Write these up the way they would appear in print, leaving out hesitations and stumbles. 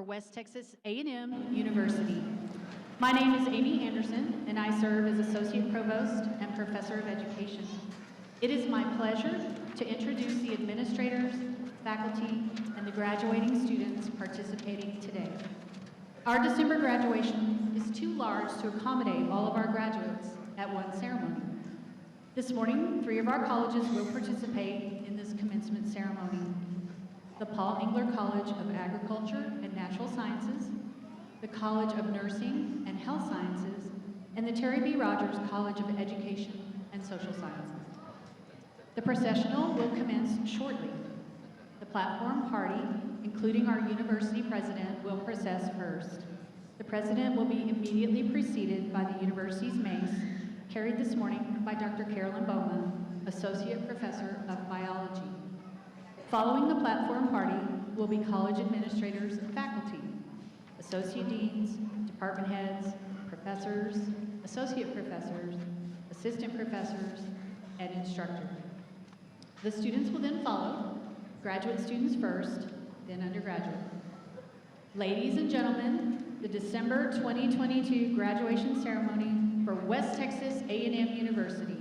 West Texas A&M University. My name is Amy Anderson, and I serve as Associate Provost and Professor of Education. It is my pleasure to introduce the administrators, faculty, and the graduating students participating today. Our December graduation is too large to accommodate all of our graduates at one ceremony. This morning, 3 of our colleges will participate in this commencement ceremony. The Paul Engler College of Agriculture and Natural Sciences, the College of Nursing and Health Sciences, and the Terry B. Rogers College of Education and Social Sciences. The processional will commence shortly. The platform party, including our university president, will process first. The president will be immediately preceded by the university's mace, carried this morning by Dr. Carolyn Bowman, Associate Professor of Biology. Following the platform party will be college administrators and faculty, associate deans, department heads, professors, associate professors, assistant professors, and instructors. The students will then follow, graduate students first, then undergraduate. Ladies and gentlemen, the December 2022 graduation ceremony for West Texas A&M University.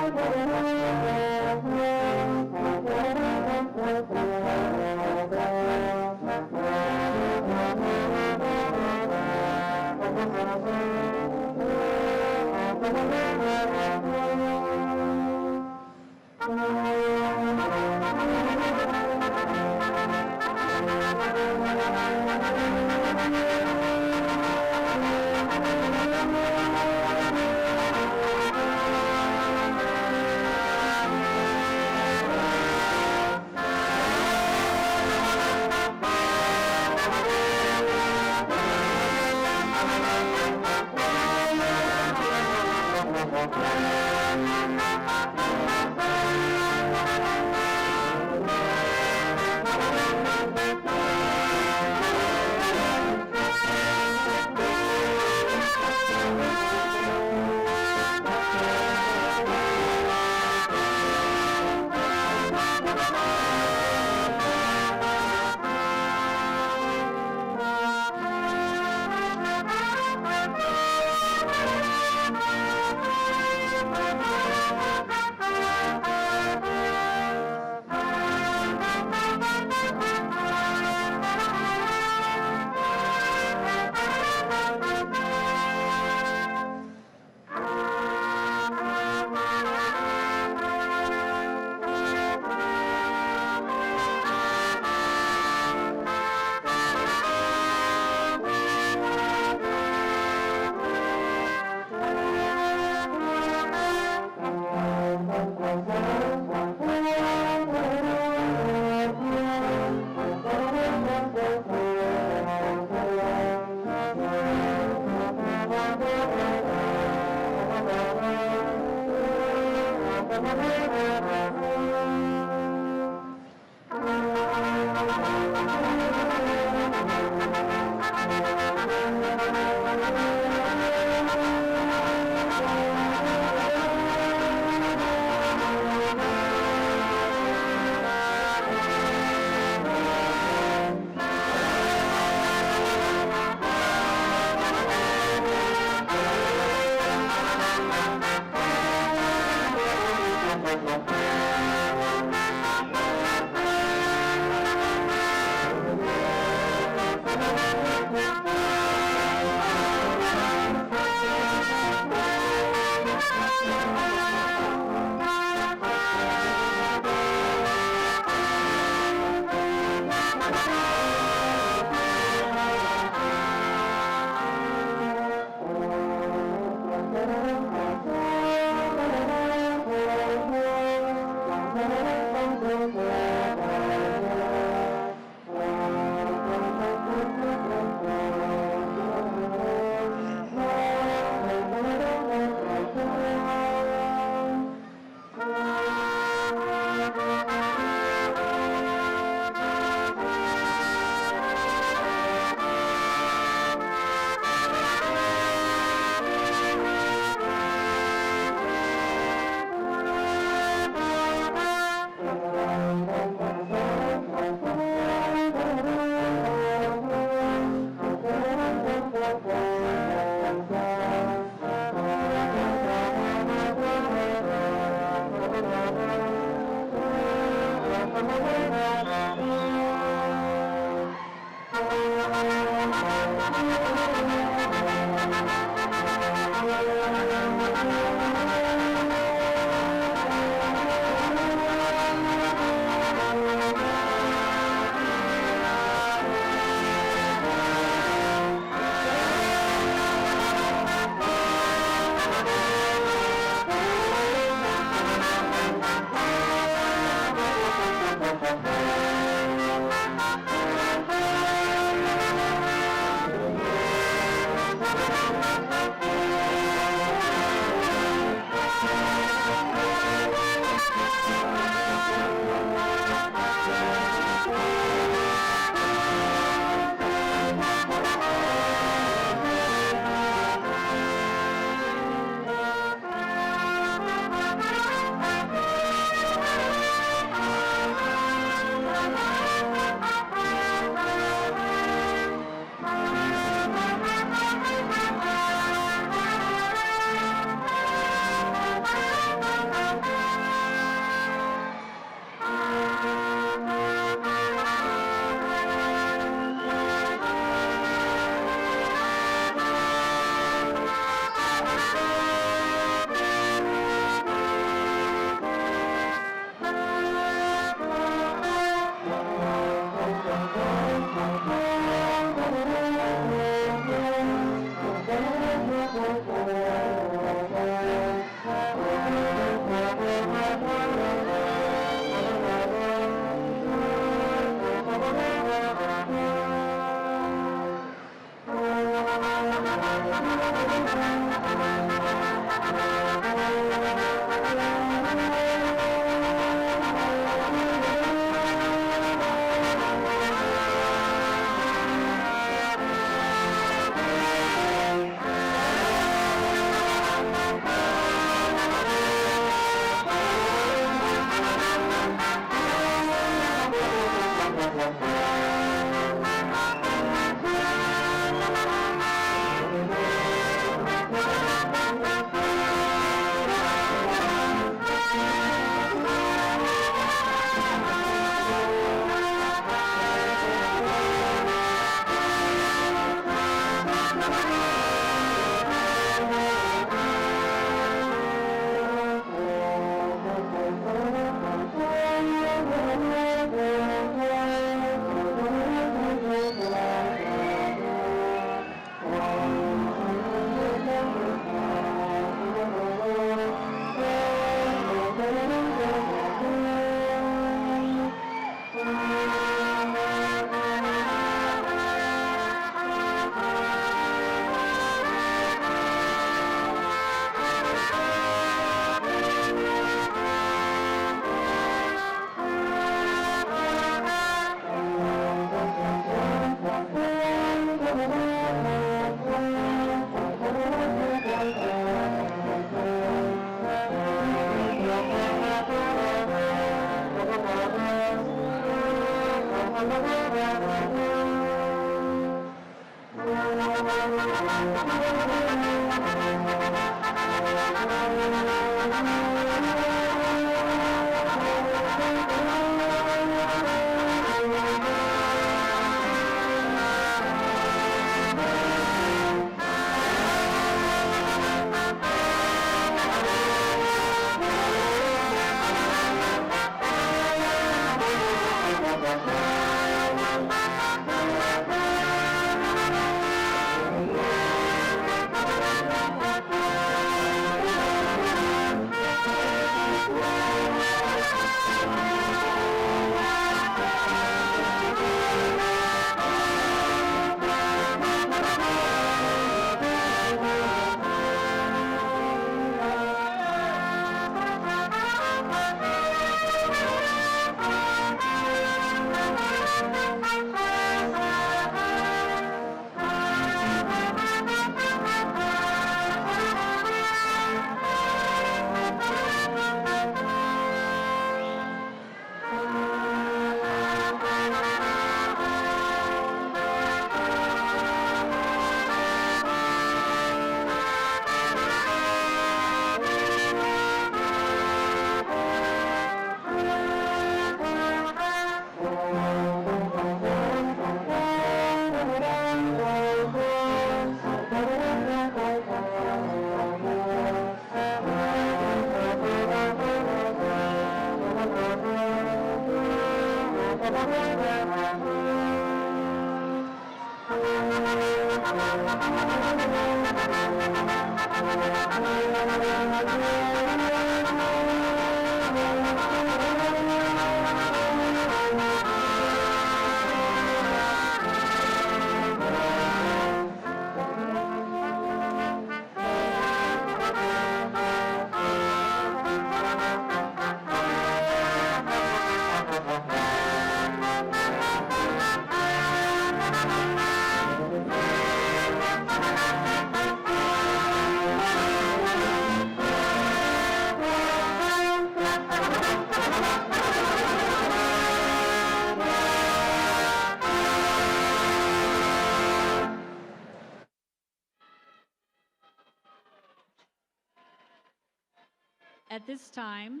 At this time,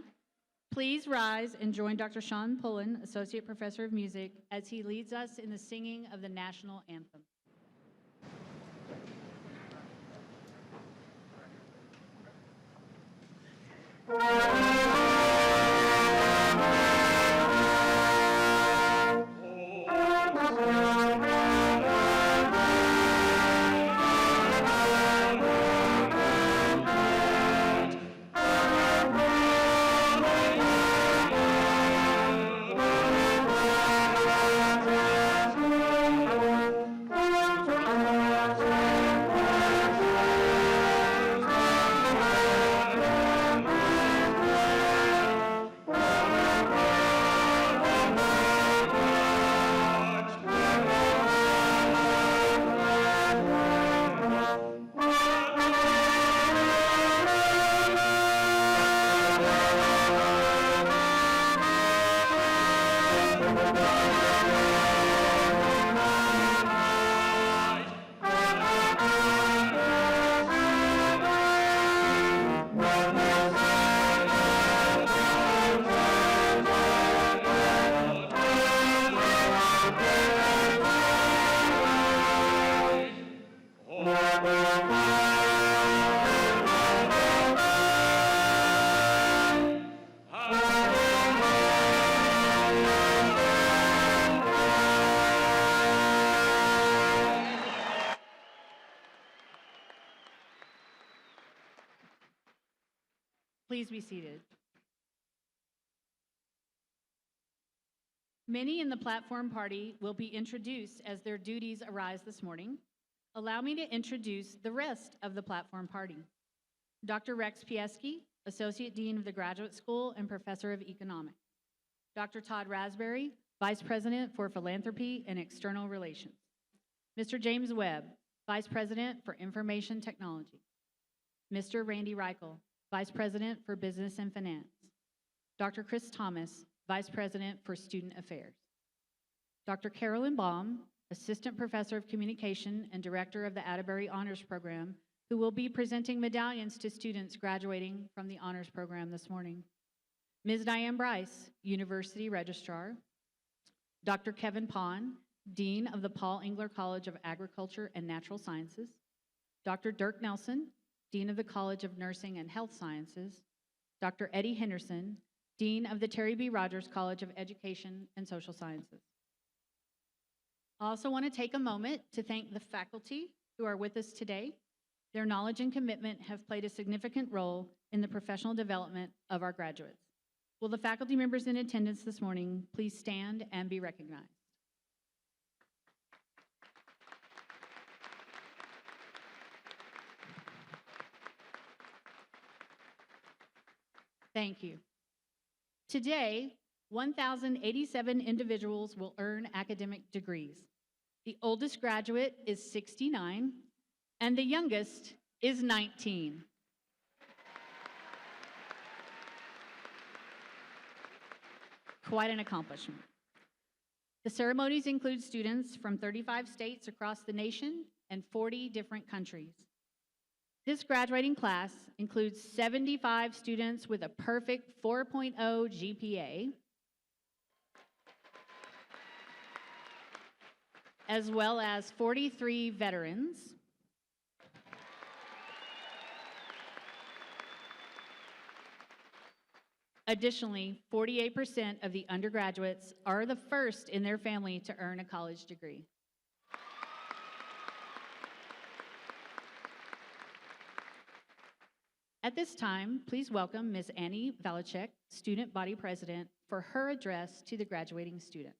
please rise and join Dr. Sean Pullen, Associate Professor of Music, as he leads us in the singing of the national anthem. Please be seated. Many in the platform party will be introduced as their duties arise this morning. Allow me to introduce the rest of the platform party. Dr. Rex Piesky, Associate Dean of the Graduate School and Professor of Economics. Dr. Todd Raspberry, Vice President for Philanthropy and External Relations. Mr. James Webb, Vice President for Information Technology. Mr. Randy Reichel, Vice President for Business and Finance. Dr. Chris Thomas, Vice President for Student Affairs. Dr. Carolyn Baum, Assistant Professor of Communication and Director of the Atterbury Honors Program, who will be presenting medallions to students graduating from the Honors Program this morning. Ms. Diane Bryce, University Registrar. Dr. Kevin Pond, Dean of the Paul Engler College of Agriculture and Natural Sciences. Dr. Dirk Nelson, Dean of the College of Nursing and Health Sciences. Dr. Eddie Henderson, Dean of the Terry B. Rogers College of Education and Social Sciences. I also want to take a moment to thank the faculty who are with us today. Their knowledge and commitment have played a significant role in the professional development of our graduates. Will the faculty members in attendance this morning please stand and be recognized? Thank you. Today, 1,087 individuals will earn academic degrees. The oldest graduate is 69, and the youngest is 19. Quite an accomplishment. The ceremonies include students from 35 states across the nation and 40 different countries. This graduating class includes 75 students with a perfect 4.0 GPA, as well as 43 veterans, Additionally, 48% of the undergraduates are the first in their family to earn a college degree. At this time, please welcome Ms. Annie Valachek, Student Body President, for her address to the graduating students.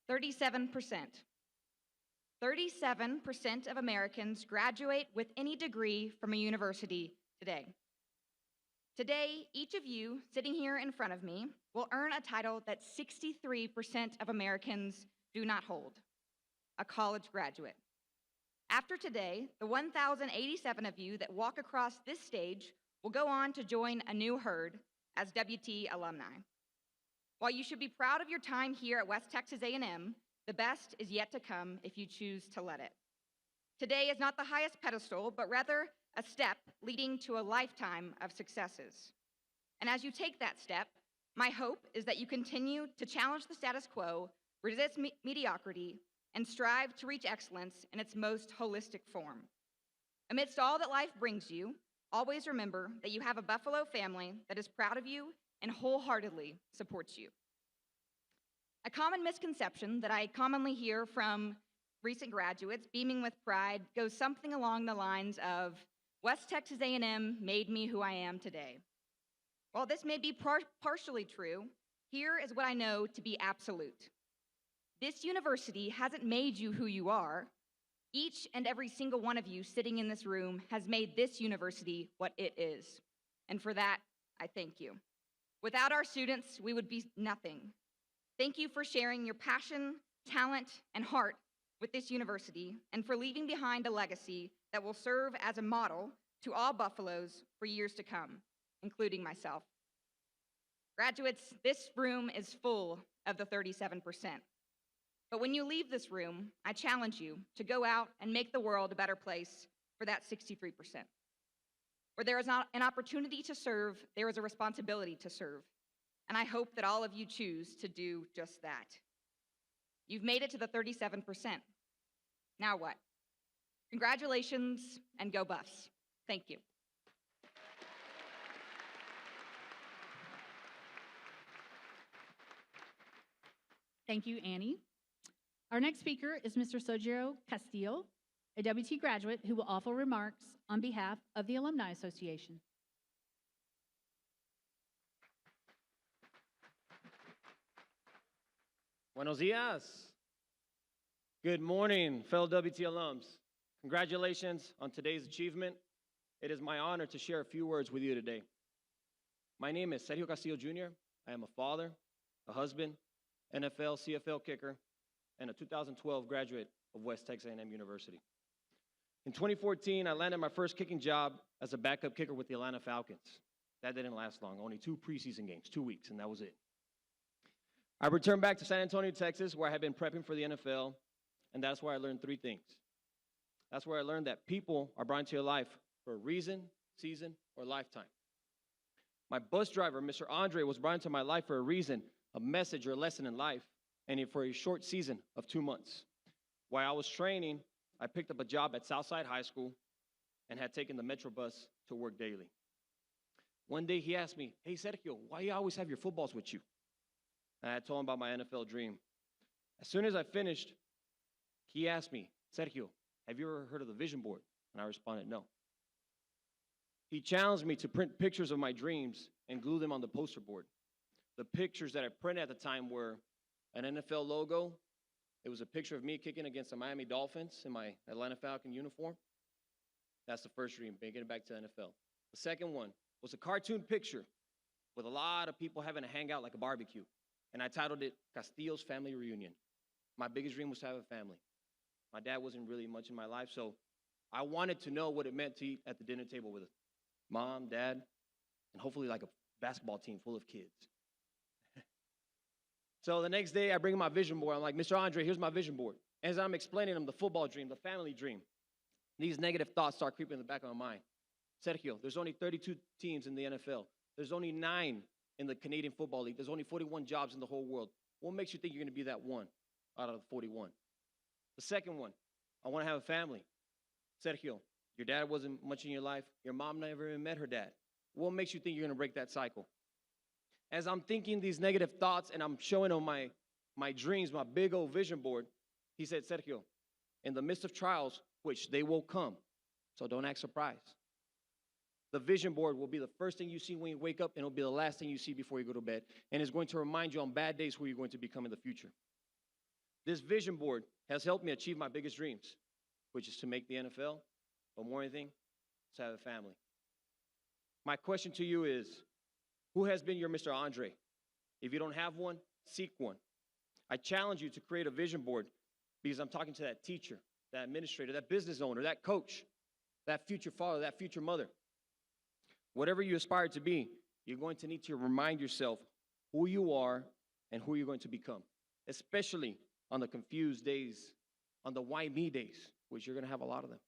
"37%. 37% of Americans graduate with any degree from a university today. Today, each of you sitting here in front of me will earn a title that 63% of Americans do not hold: a college graduate. After today, the 1,087 of you that walk across this stage will go on to join a new herd as WT alumni. While you should be proud of your time here at West Texas A&M, the best is yet to come if you choose to let it. Today is not the highest pedestal, but rather a step leading to a lifetime of successes. And as you take that step, my hope is that you continue to challenge the status quo, resist mediocrity, and strive to reach excellence in its most holistic form. Amidst all that life brings you, always remember that you have a Buffalo family that is proud of you and wholeheartedly supports you. A common misconception that I commonly hear from recent graduates beaming with pride goes something along the lines of, "West Texas A&M made me who I am today." While this may be partially true, here is what I know to be absolute. This university hasn't made you who you are. Each and every single one of you sitting in this room has made this university what it is. And for that, I thank you. Without our students, we would be nothing. Thank you for sharing your passion, talent, and heart with this university, and for leaving behind a legacy that will serve as a model to all Buffaloes for years to come, including myself. Graduates, this room is full of the 37%. But when you leave this room, I challenge you to go out and make the world a better place for that 63%. Where there is not an opportunity to serve, there is a responsibility to serve. And I hope that all of you choose to do just that. You've made it to the 37%. Now what? Congratulations, and go Buffs. Thank you. Thank you, Annie. Our next speaker is Mr. Sergio Castillo, a WT graduate who will offer remarks on behalf of the Alumni Association. Buenos dias. Good morning, fellow WT alums. Congratulations on today's achievement. It is my honor to share a few words with you today. My name is Sergio Castillo Jr. I am a father, a husband, NFL, CFL kicker, and a 2012 graduate of West Texas A&M University. In 2014, I landed my first kicking job as a backup kicker with the Atlanta Falcons. That didn't last long, only 2 preseason games, 2 weeks, and that was it. I returned back to San Antonio, Texas, where I had been prepping for the NFL, and that's where I learned 3 things. That's where I learned that people are brought into your life for a reason, season, or lifetime. My bus driver, Mr. Andre, was brought into my life for a reason, a message or a lesson in life, and for a short season of 2 months. While I was training, I picked up a job at Southside High School and had taken the Metro bus to work daily. One day he asked me, "Hey, Sergio, why do you always have your footballs with you?" And I told him about my NFL dream. As soon as I finished, he asked me, "Sergio, have you ever heard of the vision board?" And I responded, "No." He challenged me to print pictures of my dreams and glue them on the poster board. The pictures that I printed at the time were an NFL logo. It was a picture of me kicking against the Miami Dolphins in my Atlanta Falcon uniform. That's the first dream, making it back to the NFL. The second one was a cartoon picture with a lot of people having a hangout like a barbecue. And I titled it Castillo's Family Reunion. My biggest dream was to have a family. My dad wasn't really much in my life, so I wanted to know what it meant to eat at the dinner table with mom, dad, and hopefully like a basketball team full of kids. So the next day, I bring him my vision board. I'm like, "Mr. Andre, here's my vision board." As I'm explaining him the football dream, the family dream, these negative thoughts start creeping in the back of my mind. "Sergio, there's only 32 teams in the NFL. There's only 9 in the Canadian Football League. There's only 41 jobs in the whole world. What makes you think you're going to be that one out of the 41? The second one, I want to have a family. Sergio, your dad wasn't much in your life. Your mom never even met her dad. What makes you think you're going to break that cycle? As I'm thinking these negative thoughts and I'm showing on my dreams, my big old vision board, he said, Sergio, in the midst of trials, which they will come, so don't act surprised. The vision board will be the first thing you see when you wake up, and it'll be the last thing you see before you go to bed. And it's going to remind you on bad days who you're going to become in the future. This vision board has helped me achieve my biggest dreams, which is to make the NFL, but more than anything, to have a family. My question to you is, who has been your Mr. Andre? If you don't have one, seek one. I challenge you to create a vision board because I'm talking to that teacher, that administrator, that business owner, that coach, that future father, that future mother. Whatever you aspire to be, you're going to need to remind yourself who you are and who you're going to become, especially on the confused days, on the why me days, which you're going to have a lot of them.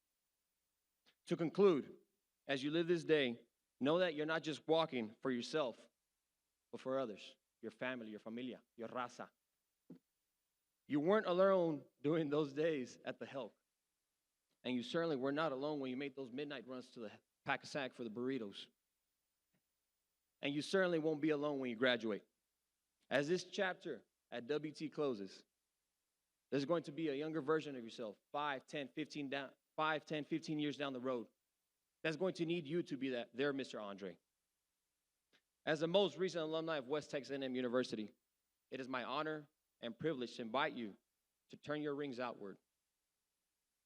To conclude, as you live this day, know that you're not just walking for yourself, but for others, your family, your familia, your raza. You weren't alone during those days at the help. And you certainly were not alone when you made those midnight runs to the pack-a-sack for the burritos. And you certainly won't be alone when you graduate. As this chapter at WT closes, there's going to be a younger version of yourself, 5, 10, 15 years down the road. That's going to need you to be their Mr. Andre. As the most recent alumni of West Texas A&M University, it is my honor and privilege to invite you to turn your rings outward.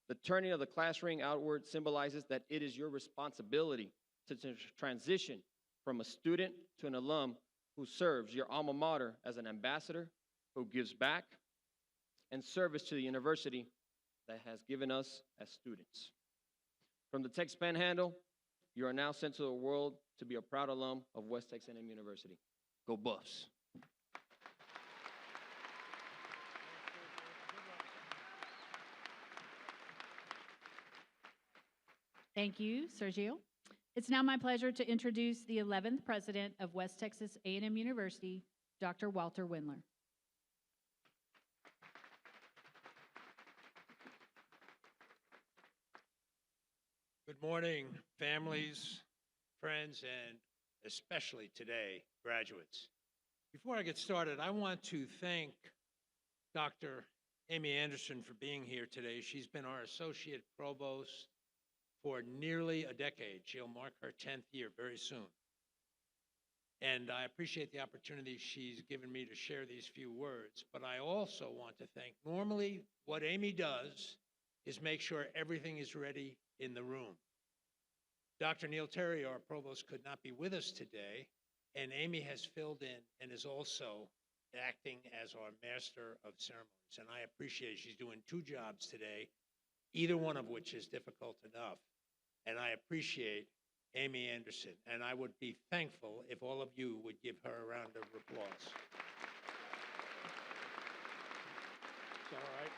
The turning of the class ring outward symbolizes that it is your responsibility to transition from a student to an alum who serves your alma mater as an ambassador, who gives back, and service to the university that has given us as students. From the Texas Panhandle, you are now sent to the world to be a proud alum of West Texas A&M University. Go Buffs. Thank you, Sergio. It's now my pleasure to introduce the 11th president of West Texas A&M University, Dr. Walter Windler. Good morning, families, friends, and especially today, graduates. Before I get started, I want to thank Dr. Amy Anderson for being here today. She's been our associate provost for nearly a decade. She'll mark her 10th year very soon. And I appreciate the opportunity she's given me to share these few words, but I also want to thank, normally what Amy does is make sure everything is ready in the room. Dr. Neil Terry, our provost, could not be with us today, and Amy has filled in and is also acting as our master of ceremonies. And I appreciate she's doing 2 jobs today, either one of which is difficult enough. And I appreciate Amy Anderson, and I would be thankful if all of you would give her a round of applause. Is that all right?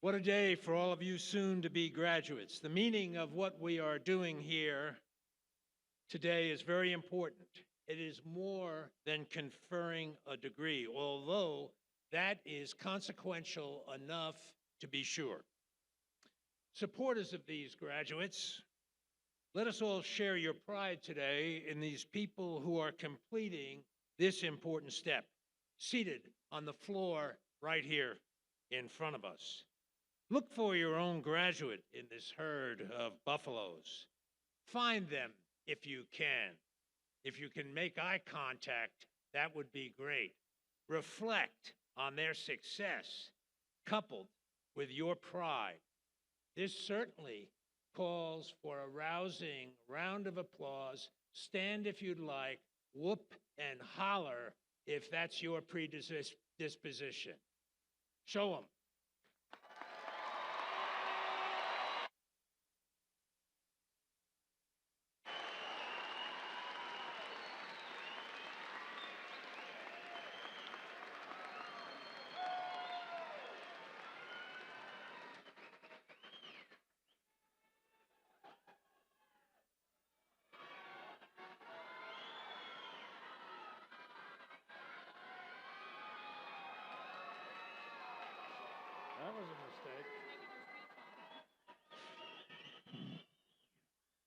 What a day for all of you soon-to-be graduates. The meaning of what we are doing here today is very important. It is more than conferring a degree, although that is consequential enough to be sure. Supporters of these graduates, let us all share your pride today in these people who are completing this important step, seated on the floor right here in front of us. Look for your own graduate in this herd of buffaloes. Find them if you can. If you can make eye contact, that would be great. Reflect on their success, coupled with your pride. This certainly calls for a rousing round of applause. Stand if you'd like, whoop and holler if that's your predisposition. Show them. That was a mistake.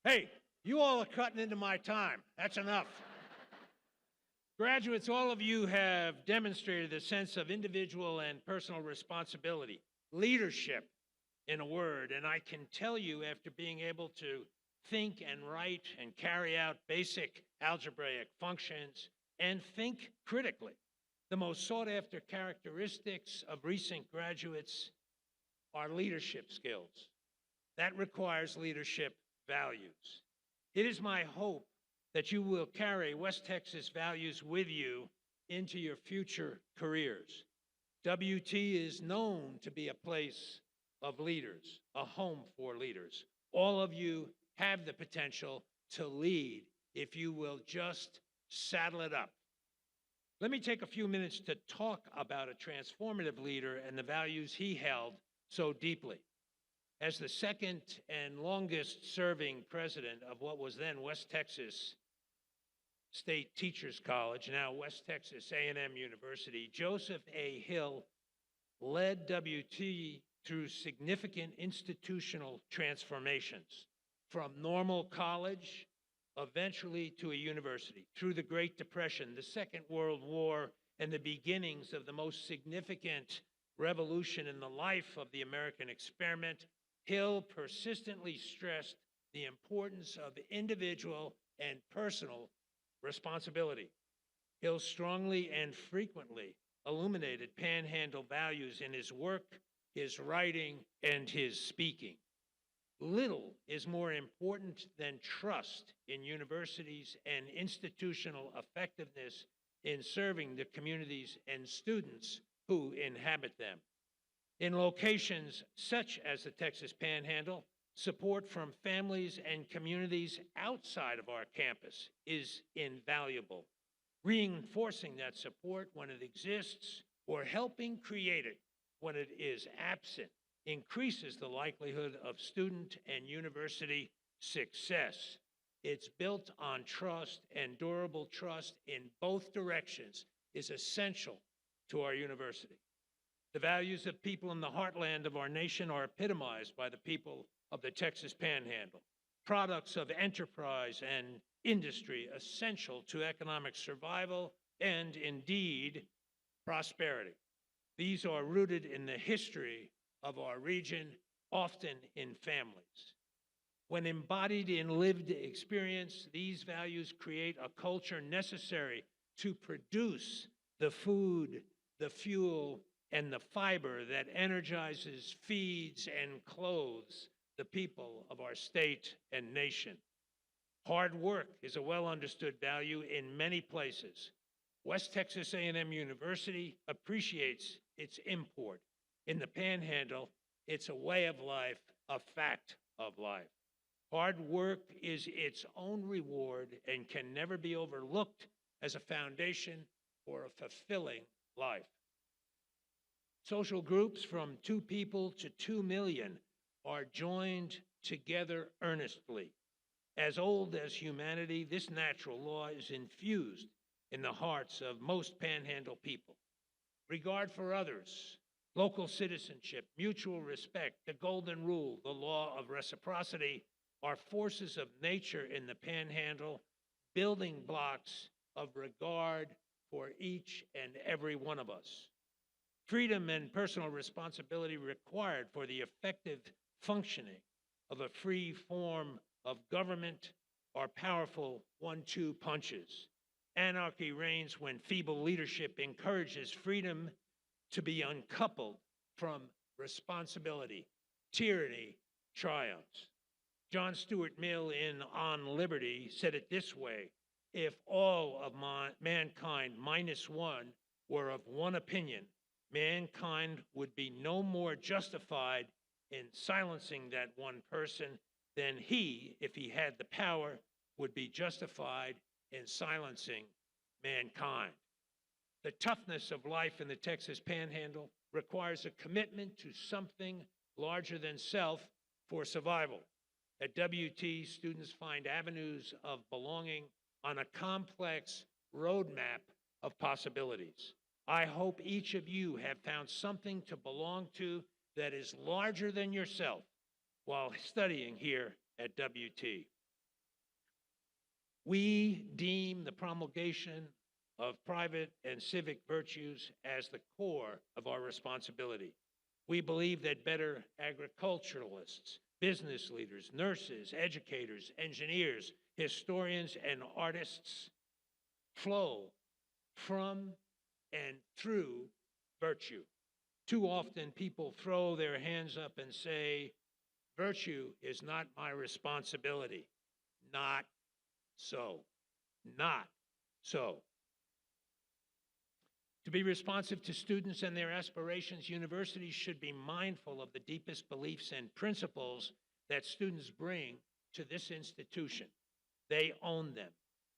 Hey, you all are cutting into my time. That's enough. Graduates, all of you have demonstrated a sense of individual and personal responsibility, leadership, in a word, and I can tell you after being able to think and write and carry out basic algebraic functions and think critically, the most sought-after characteristics of recent graduates are leadership skills. That requires leadership values. It is my hope that you will carry West Texas values with you into your future careers. WT is known to be a place of leaders, a home for leaders. All of you have the potential to lead if you will just saddle it up. Let me take a few minutes to talk about a transformative leader and the values he held so deeply. As the second and longest serving president of what was then West Texas State Teachers College, now West Texas A&M University, Joseph A. Hill led WT through significant institutional transformations, from normal college, eventually to a university, through the Great Depression, the Second World War, and the beginnings of the most significant revolution in the life of the American experiment. Hill persistently stressed the importance of individual and personal responsibility. Hill strongly and frequently illuminated Panhandle values in his work, his writing, and his speaking. Little is more important than trust in universities and institutional effectiveness in serving the communities and students who inhabit them. In locations such as the Texas Panhandle, support from families and communities outside of our campus is invaluable. Reinforcing that support when it exists or helping create it when it is absent increases the likelihood of student and university success. It's built on trust, and durable trust in both directions is essential to our university. The values of people in the heartland of our nation are epitomized by the people of the Texas Panhandle, products of enterprise and industry essential to economic survival and, indeed, prosperity. These are rooted in the history of our region, often in families. When embodied in lived experience, these values create a culture necessary to produce the food, the fuel, and the fiber that energizes, feeds, and clothes the people of our state and nation. Hard work is a well-understood value in many places. West Texas A&M University appreciates its import. In the Panhandle, it's a way of life, a fact of life. Hard work is its own reward and can never be overlooked as a foundation for a fulfilling life. Social groups from 2 people to 2 million are joined together earnestly. As old as humanity, this natural law is infused in the hearts of most Panhandle people. Regard for others, local citizenship, mutual respect, the golden rule, the law of reciprocity are forces of nature in the Panhandle, building blocks of regard for each and every one of us. Freedom and personal responsibility required for the effective functioning of a free form of government are powerful 1-2 punches. Anarchy reigns when feeble leadership encourages freedom to be uncoupled from responsibility. Tyranny triumphs. John Stuart Mill in On Liberty said it this way: if all of mankind minus one were of one opinion, mankind would be no more justified in silencing that one person than he, if he had the power, would be justified in silencing mankind. The toughness of life in the Texas Panhandle requires a commitment to something larger than self for survival. At WT, students find avenues of belonging on a complex roadmap of possibilities. I hope each of you have found something to belong to that is larger than yourself while studying here at WT. We deem the promulgation of private and civic virtues as the core of our responsibility. We believe that better agriculturalists, business leaders, nurses, educators, engineers, historians, and artists flow from and through virtue. Too often people throw their hands up and say, virtue is not my responsibility. Not so. Not so. To be responsive to students and their aspirations, universities should be mindful of the deepest beliefs and principles that students bring to this institution. They own them.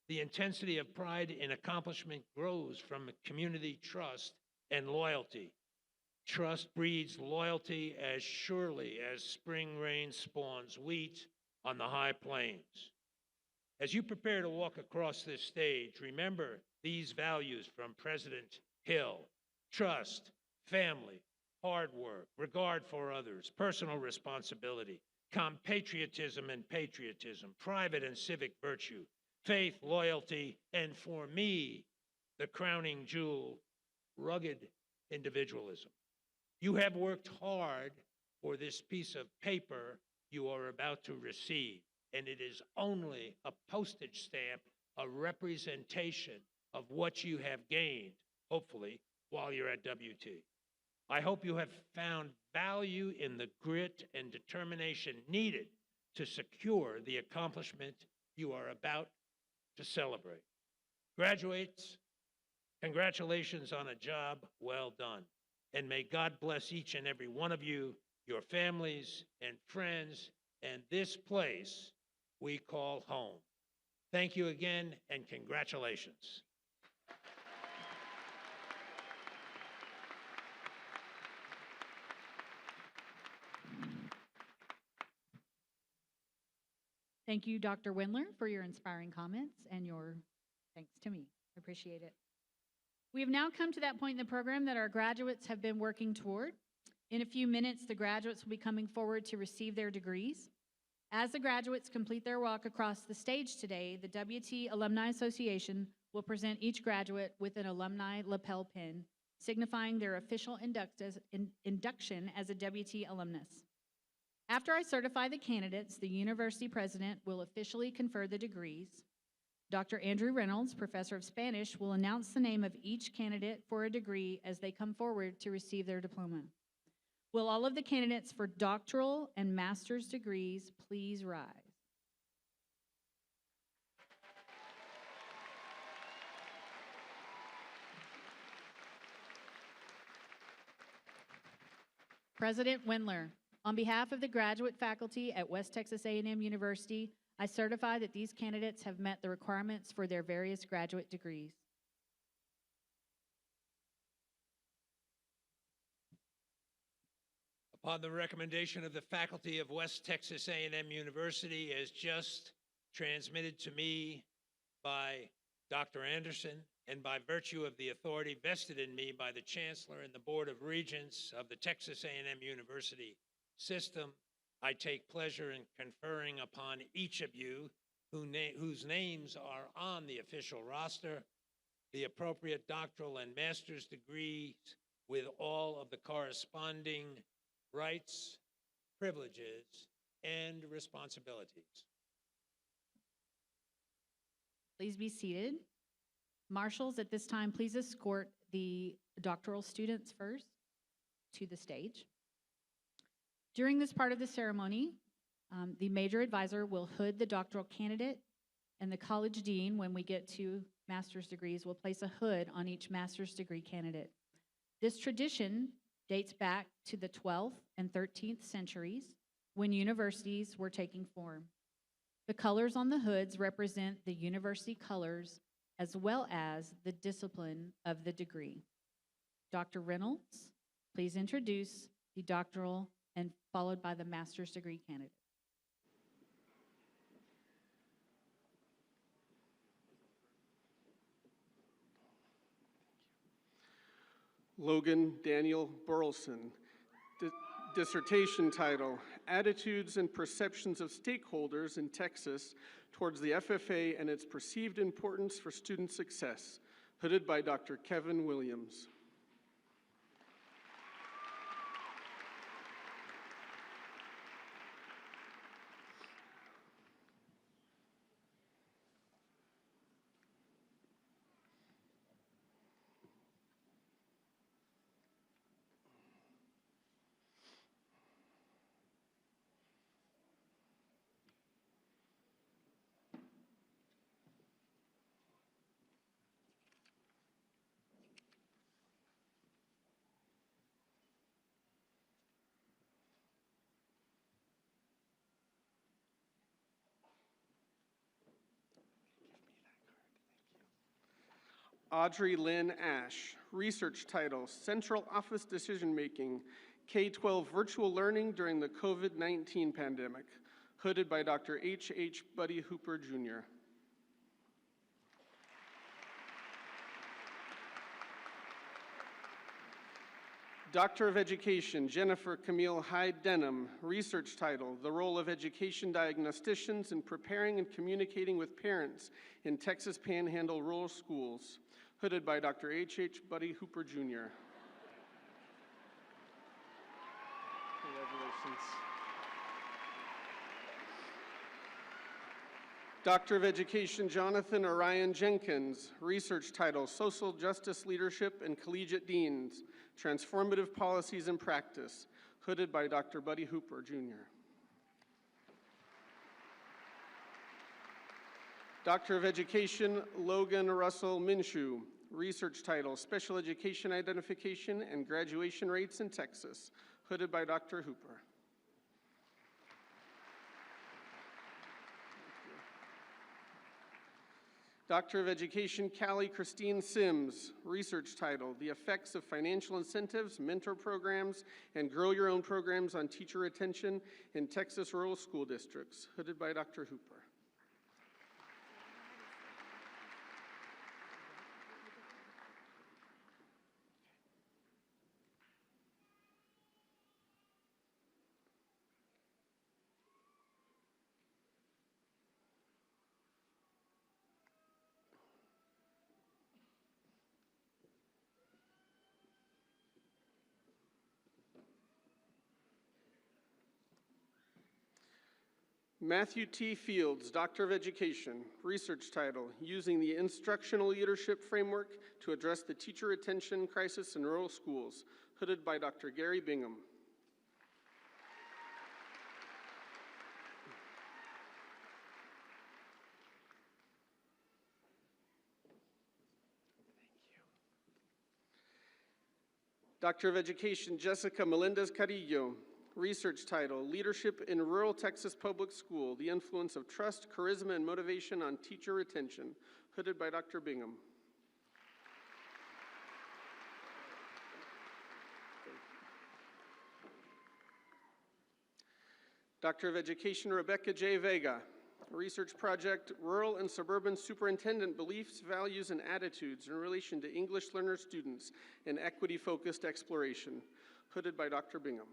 The intensity of pride in accomplishment grows from community trust and loyalty. Trust breeds loyalty as surely as spring rain spawns wheat on the high plains. As you prepare to walk across this stage, remember these values from President Hill: trust, family, hard work, regard for others, personal responsibility, compatriotism and patriotism, private and civic virtue, faith, loyalty, and for me, the crowning jewel, rugged individualism. You have worked hard for this piece of paper you are about to receive, and it is only a postage stamp, a representation of what you have gained, hopefully, while you're at WT. I hope you have found value in the grit and determination needed to secure the accomplishment you are about to celebrate. Graduates, congratulations on a job well done. And may God bless each and every one of you, your families and friends, and this place we call home. Thank you again, and congratulations. Thank you, Dr. Wendler, for your inspiring comments and your thanks to me. I appreciate it. We have now come to that point in the program that our graduates have been working toward. In a few minutes, the graduates will be coming forward to receive their degrees. As the graduates complete their walk across the stage today, the WT Alumni Association will present each graduate with an alumni lapel pin, signifying their official induction as a WT alumnus. After I certify the candidates, the university president will officially confer the degrees. Dr. Andrew Reynolds, professor of Spanish, will announce the name of each candidate for a degree as they come forward to receive their diploma. Will all of the candidates for doctoral and master's degrees please rise? President Wendler, on behalf of the graduate faculty at West Texas A&M University, I certify that these candidates have met the requirements for their various graduate degrees. Upon the recommendation of the faculty of West Texas A&M University, as just transmitted to me by Dr. Anderson, and by virtue of the authority vested in me by the Chancellor and the Board of Regents of the Texas A&M University system, I take pleasure in conferring upon each of you whose names are on the official roster the appropriate doctoral and master's degrees with all of the corresponding rights, privileges, and responsibilities. Please be seated. Marshals, at this time, please escort the doctoral students first to the stage. During this part of the ceremony, the major advisor will hood the doctoral candidate, and the college dean, when we get to master's degrees, will place a hood on each master's degree candidate. This tradition dates back to the 12th and 13th centuries when universities were taking form. The colors on the hoods represent the university colors as well as the discipline of the degree. Dr. Reynolds, please introduce the doctoral and followed by the master's degree candidate. Logan Daniel Burleson, Dissertation title, Attitudes and Perceptions of Stakeholders in Texas Towards the FFA and Its Perceived Importance for Student Success, hooded by Dr. Kevin Williams. Audrey Lynn Ash, research title, Central Office Decision Making, K-12 Virtual Learning During the COVID-19 Pandemic, hooded by Dr. H. Buddy Hooper, Jr. Doctor of Education, Jennifer Camille Hyde Denham, research title, The Role of Education Diagnosticians in Preparing and Communicating with Parents in Texas Panhandle Rural Schools, hooded by Dr. H. Buddy Hooper, Jr. Congratulations. Doctor of Education, Jonathan Orion Jenkins, research title, Social Justice Leadership and Collegiate Deans, Transformative Policies and Practice, hooded by Dr. Buddy Hooper, Jr. Doctor of Education, Logan Russell Minshew, research title, Special Education Identification and Graduation Rates in Texas, hooded by Dr. Hooper. Doctor of Education, Callie Christine Sims, research title, The Effects of Financial Incentives, Mentor Programs, and Grow Your Own Programs on Teacher Retention in Texas Rural School Districts, hooded by Dr. Hooper. Matthew T. Fields, Doctor of Education, research title, Using the Instructional Leadership Framework to Address the Teacher Retention Crisis in Rural Schools, hooded by Dr. Gary Bingham. Doctor of Education, Jessica Melendez Carrillo, research title, Leadership in Rural Texas Public School, The Influence of Trust, Charisma, and Motivation on Teacher Retention, hooded by Dr. Bingham. Doctor of Education, Rebecca J. Vega, research project, Rural and Suburban Superintendent Beliefs, Values, and Attitudes in Relation to English Learner Students in Equity-Focused Exploration, hooded by Dr. Bingham.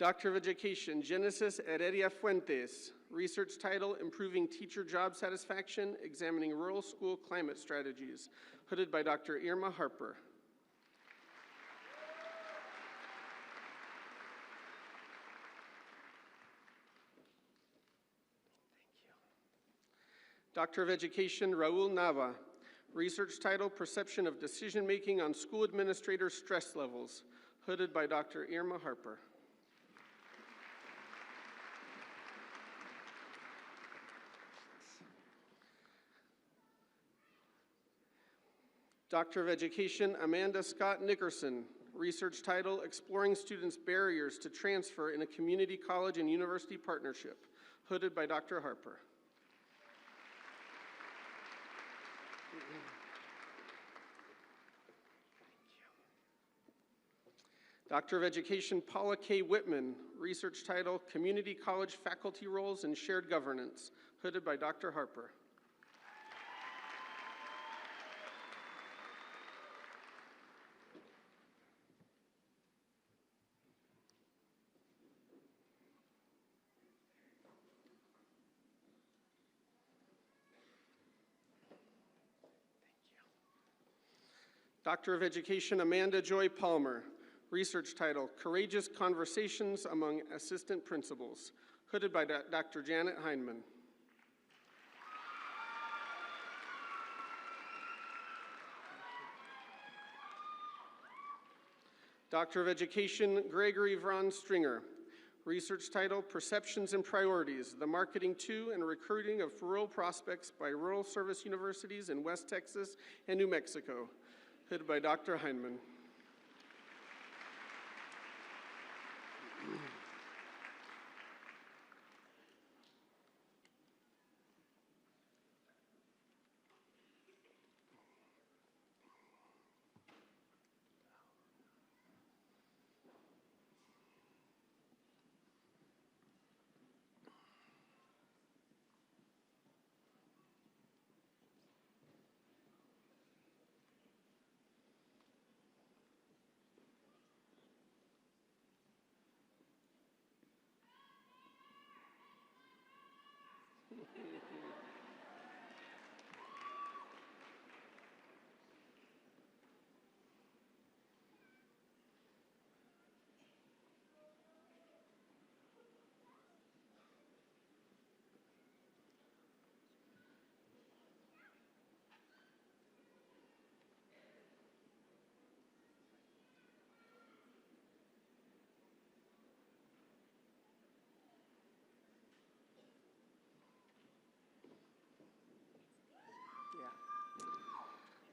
Doctor of Education, Genesis Heredia Fuentes, research title, Improving Teacher Job Satisfaction, Examining Rural School Climate Strategies, hooded by Dr. Irma Harper. Doctor of Education, Raul Nava, research title, Perception of Decision-Making on School Administrator Stress Levels, hooded by Dr. Irma Harper. Doctor of Education, Amanda Scott Nickerson, research title, Exploring Students' Barriers to Transfer in a Community College and University Partnership, hooded by Dr. Harper. Doctor of Education Paula K. Whitman, research title, Community College Faculty Roles and Shared Governance, hooded by Dr. Harper. Doctor of Education Amanda Joy Palmer, research title, Courageous Conversations Among Assistant Principals, hooded by Dr. Janet Heineman. Doctor of Education Gregory Von Stringer, research title, Perceptions and Priorities, the Marketing to and Recruiting of Rural Prospects by Rural Service Universities in West Texas and New Mexico, hooded by Dr. Heineman.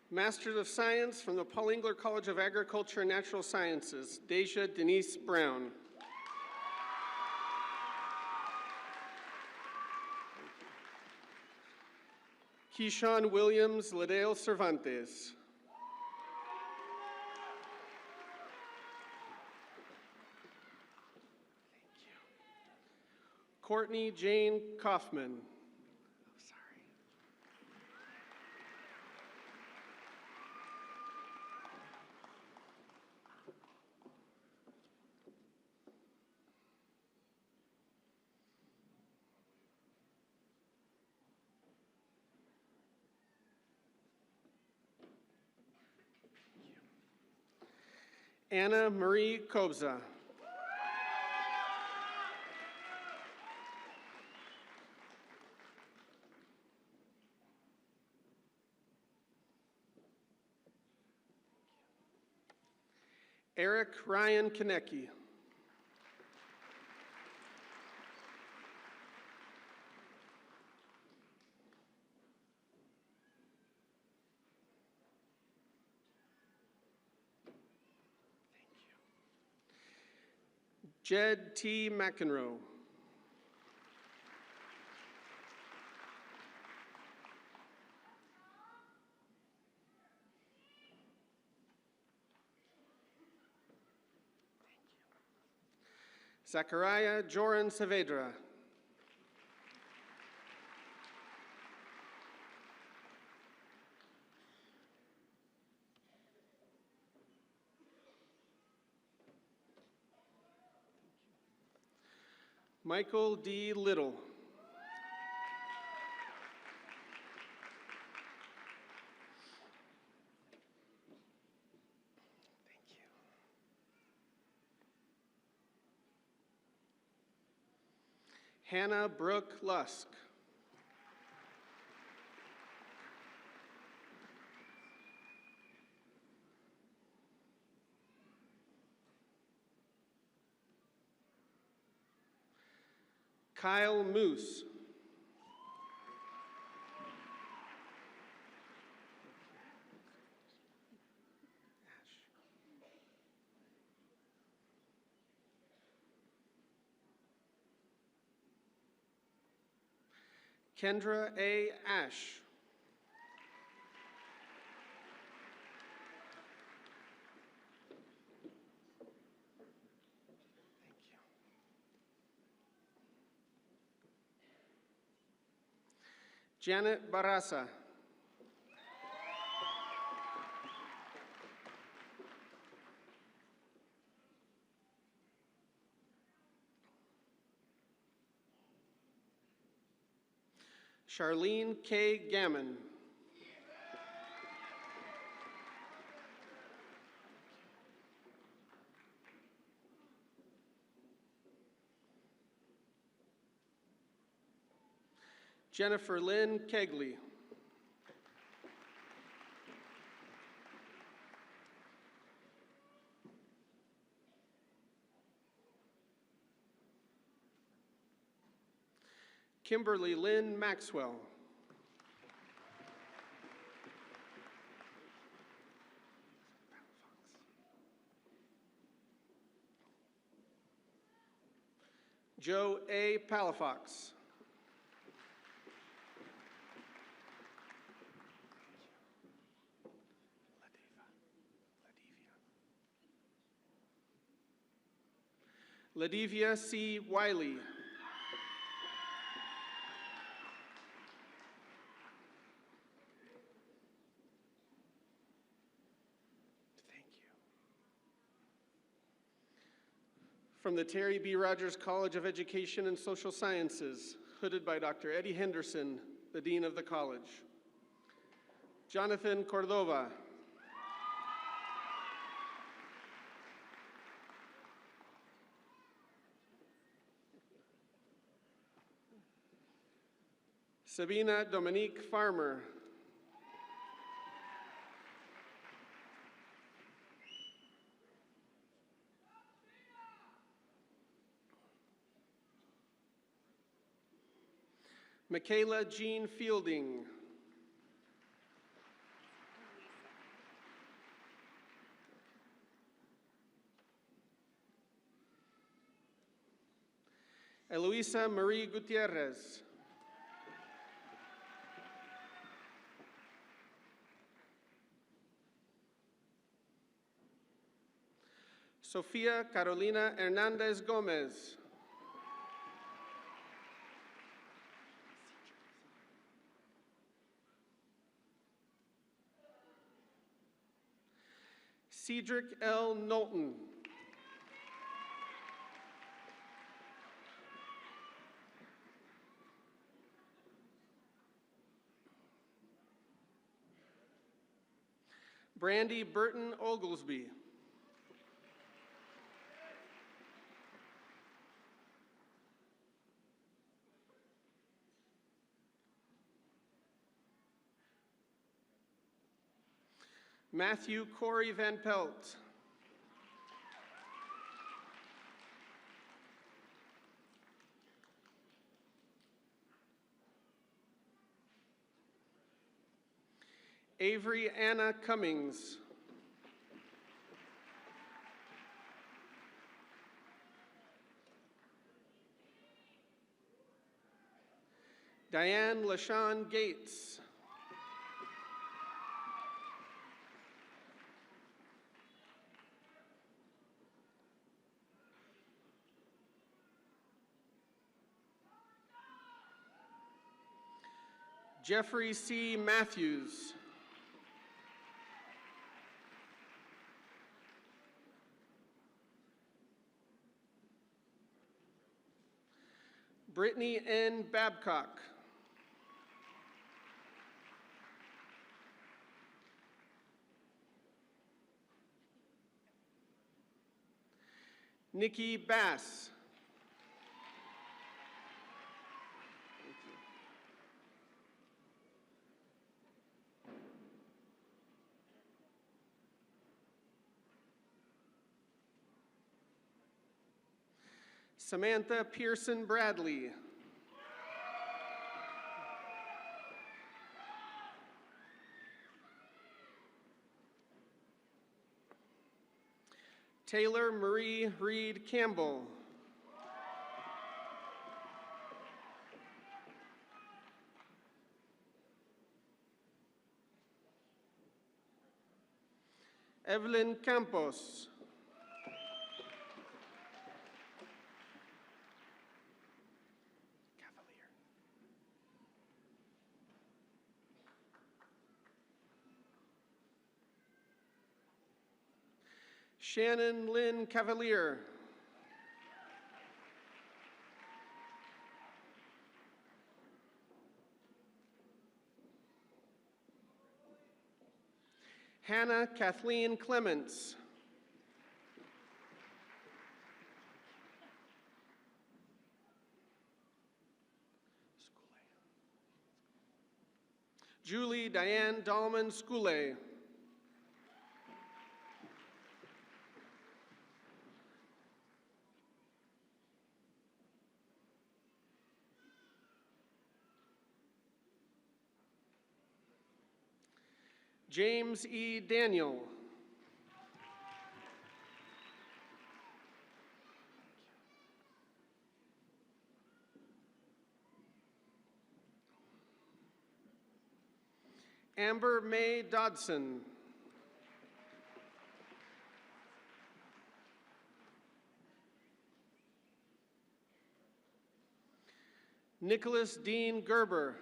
Masters of Science from the Paul Engler College of Agriculture and Natural Sciences, Deja Denise Brown. Keyshawn Williams Ladale Cervantes. Courtney Jane Kaufman. Anna Marie Kobza. Eric Ryan Konecki. Jed T. McEnroe. Zachariah Joran Saavedra. Michael D. Little. Hannah Brooke Lusk. Kyle Moose. Kendra A. Ash. Janet Barraza. Charlene K. Gammon. Jennifer Lynn Kegley. Kimberly Lynn Maxwell. Joe A. Palafox. Ladivia C. Wiley. Thank you. From the Terry B. Rogers College of Education and Social Sciences, hooded by Dr. Eddie Henderson, the Dean of the College. Jonathan Cordova. Sabina Dominique Farmer. Michaela Jean Fielding. Eloisa Marie Gutierrez. Sofia Carolina Hernandez Gomez. Cedric L. Knowlton. Brandy Burton Oglesby. Matthew Corey Van Pelt. Avery Anna Cummings. Diane LaShawn Gates. Jeffrey C. Matthews. Brittany N. Babcock. Nikki Bass. Samantha Pearson Bradley. Taylor Marie Reed Campbell. Evelyn Campos. Shannon Lynn Cavalier. Hannah Kathleen Clements. Julie Diane Dahlman Skule. James E. Daniel. Amber Mae Dodson. Nicholas Dean Gerber.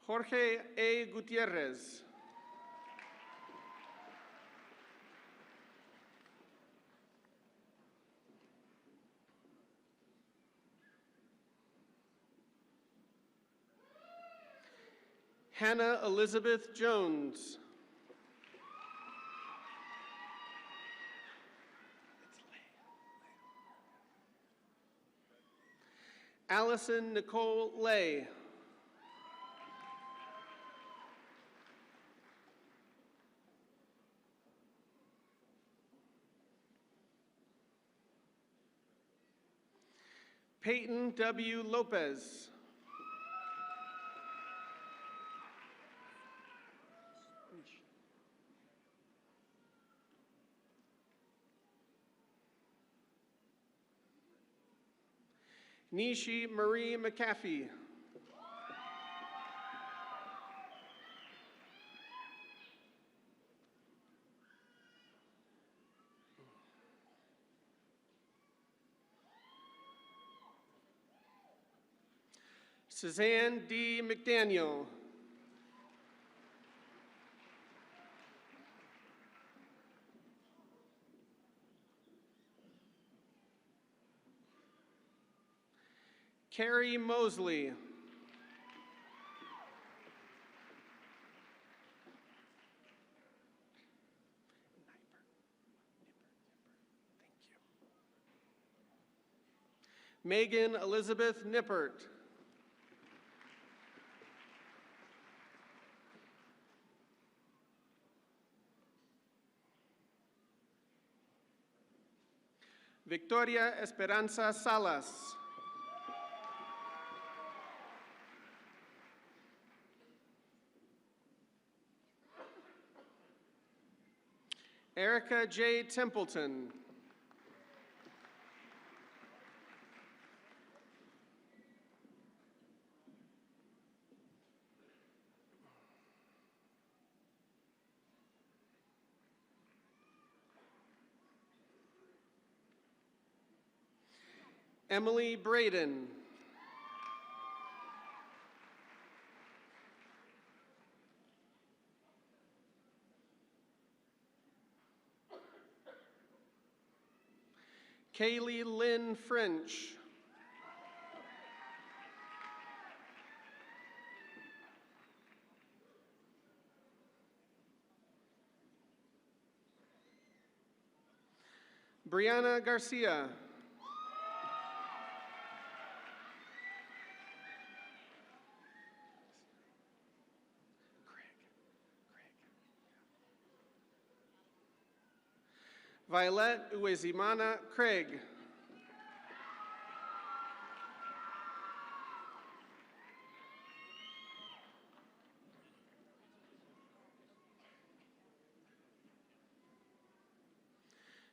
Jorge A. Gutierrez. Hannah Elizabeth Jones. Allison Nicole Lay. Peyton W. Lopez. Nishi Marie McAfee. Suzanne D. McDaniel. Carrie Mosley. Megan Elizabeth Nippert. Victoria Esperanza Salas. Erica J. Templeton. Emily Braden. Kaylee Lynn French. Brianna Garcia. Violet Uwezimana Craig.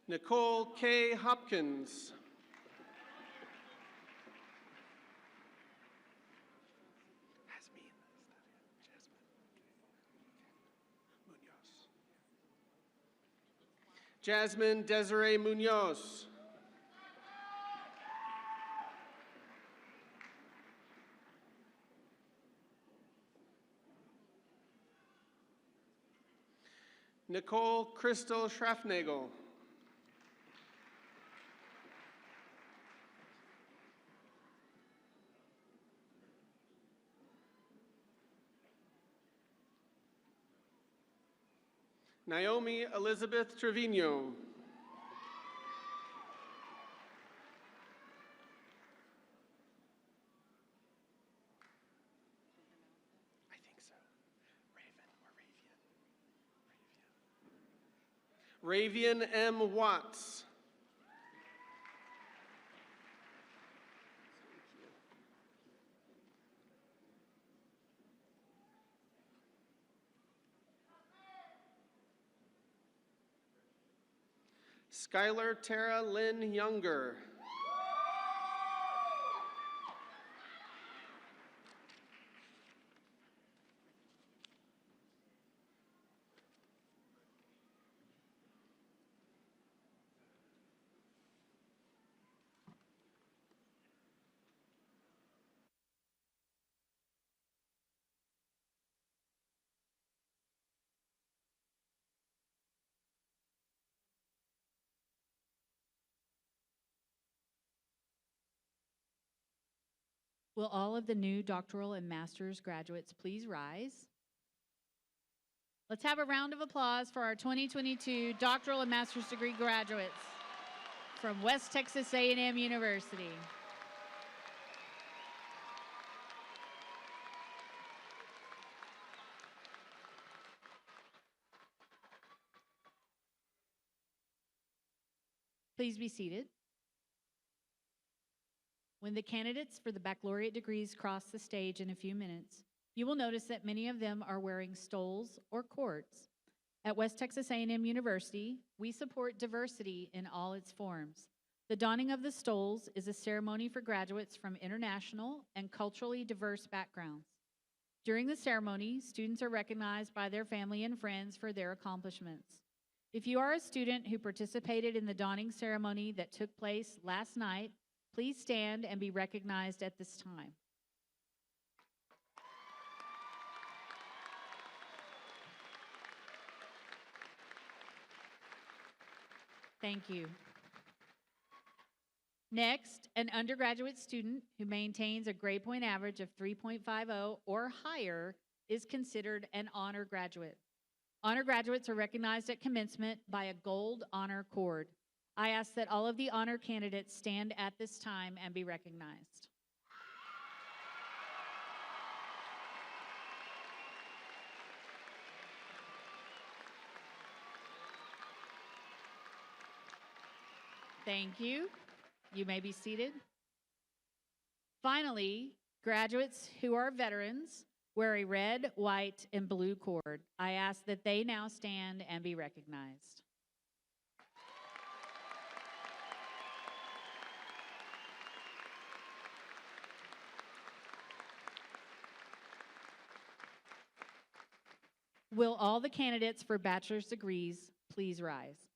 Nicole K. Hopkins. Jasmine Desiree Munoz. Nicole Crystal Schraffnagel. Naomi Elizabeth Trevino. I think so. Ravian M. Watts. Skylar Tara Lynn Younger. Will all of the new doctoral and master's graduates please rise? Let's have a round of applause for our 2022 doctoral and master's degree graduates from West Texas A&M University. Please be seated. When the candidates for the baccalaureate degrees cross the stage in a few minutes, you will notice that many of them are wearing stoles or cords. At West Texas A&M University, we support diversity in all its forms. The donning of the stoles is a ceremony for graduates from international and culturally diverse backgrounds. During the ceremony, students are recognized by their family and friends for their accomplishments. If you are a student who participated in the donning ceremony that took place last night, please stand and be recognized at this time. Thank you. Next, an undergraduate student who maintains a grade point average of 3.50 or higher is considered an honor graduate. Honor graduates are recognized at commencement by a gold honor cord. I ask that all of the honor candidates stand at this time and be recognized. Thank you. You may be seated. Finally, graduates who are veterans wear a red, white, and blue cord. I ask that they now stand and be recognized. Will all the candidates for bachelor's degrees please rise?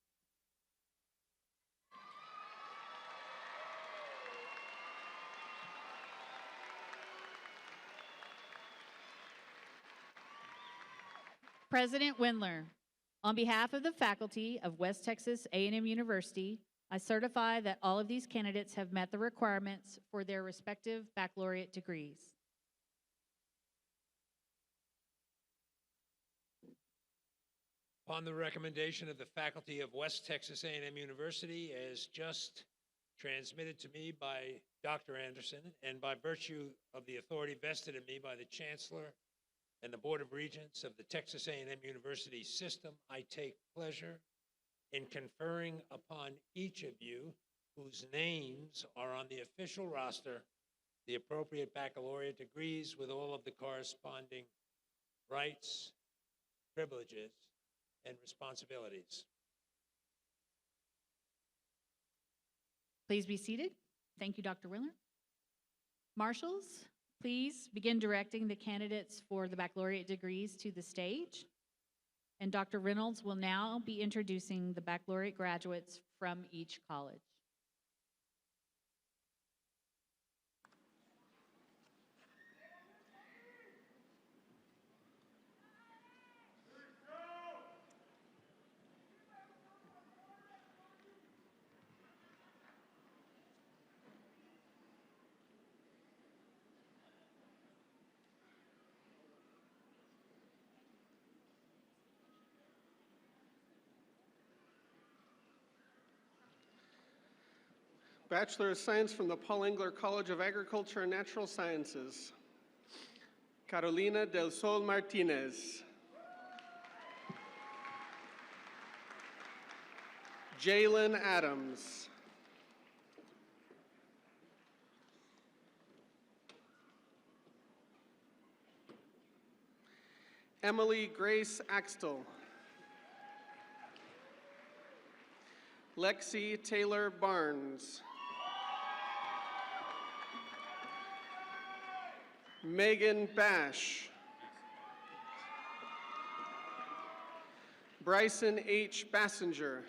President Wendler, on behalf of the faculty of West Texas A&M University, I certify that all of these candidates have met the requirements for their respective baccalaureate degrees. Upon the recommendation of the faculty of West Texas A&M University, as just transmitted to me by Dr. Anderson, and by virtue of the authority vested in me by the Chancellor and the Board of Regents of the Texas A&M University system, I take pleasure in conferring upon each of you whose names are on the official roster the appropriate baccalaureate degrees with all of the corresponding rights, privileges, and responsibilities. Please be seated. Thank you, Dr. Wendler. Marshals, please begin directing the candidates for the baccalaureate degrees to the stage. And Dr. Reynolds will now be introducing the baccalaureate graduates from each college. Bachelor of Science from the Paul Engler College of Agriculture and Natural Sciences, Carolina del Sol Martinez. Jalen Adams. Emily Grace Axtell. Lexi Taylor Barnes. Megan Bash. Bryson H. Bassinger.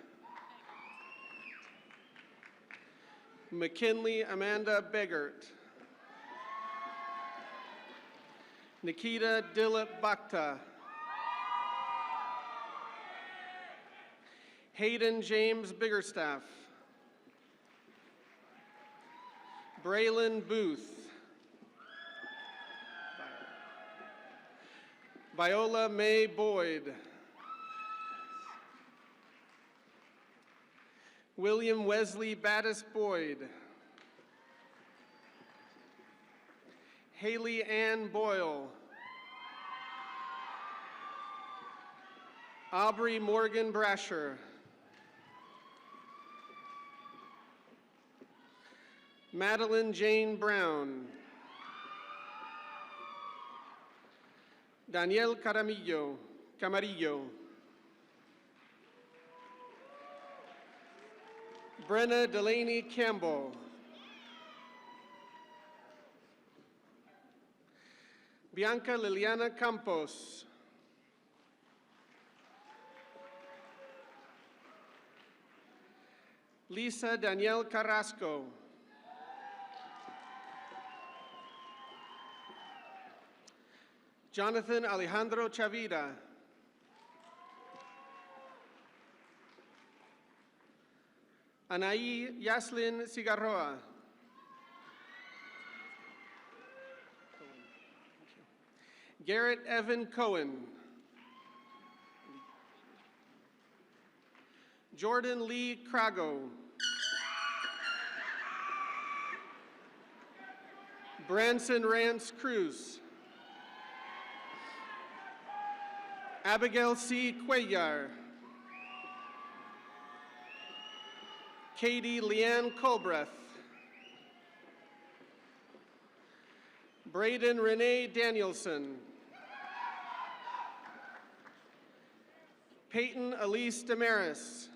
McKinley Amanda Begert. Nikita Dilip Bhakta. Hayden James Biggerstaff. Braylon Booth. Viola Mae Boyd. William Wesley Battis Boyd. Haley Ann Boyle. Aubrey Morgan Brasher. Madeline Jane Brown. Danielle Camarillo. Brenna Delaney Campbell. Bianca Liliana Campos. Lisa Danielle Carrasco. Jonathan Alejandro Chavira. Anaí Yaslin Cigarroa. Garrett Evan Cohen. Jordan Lee Crago. Branson Rance Cruz. Abigail C. Cuellar. Katie Leanne Colbreth. Braden Renee Danielson. Peyton Elise Damaris.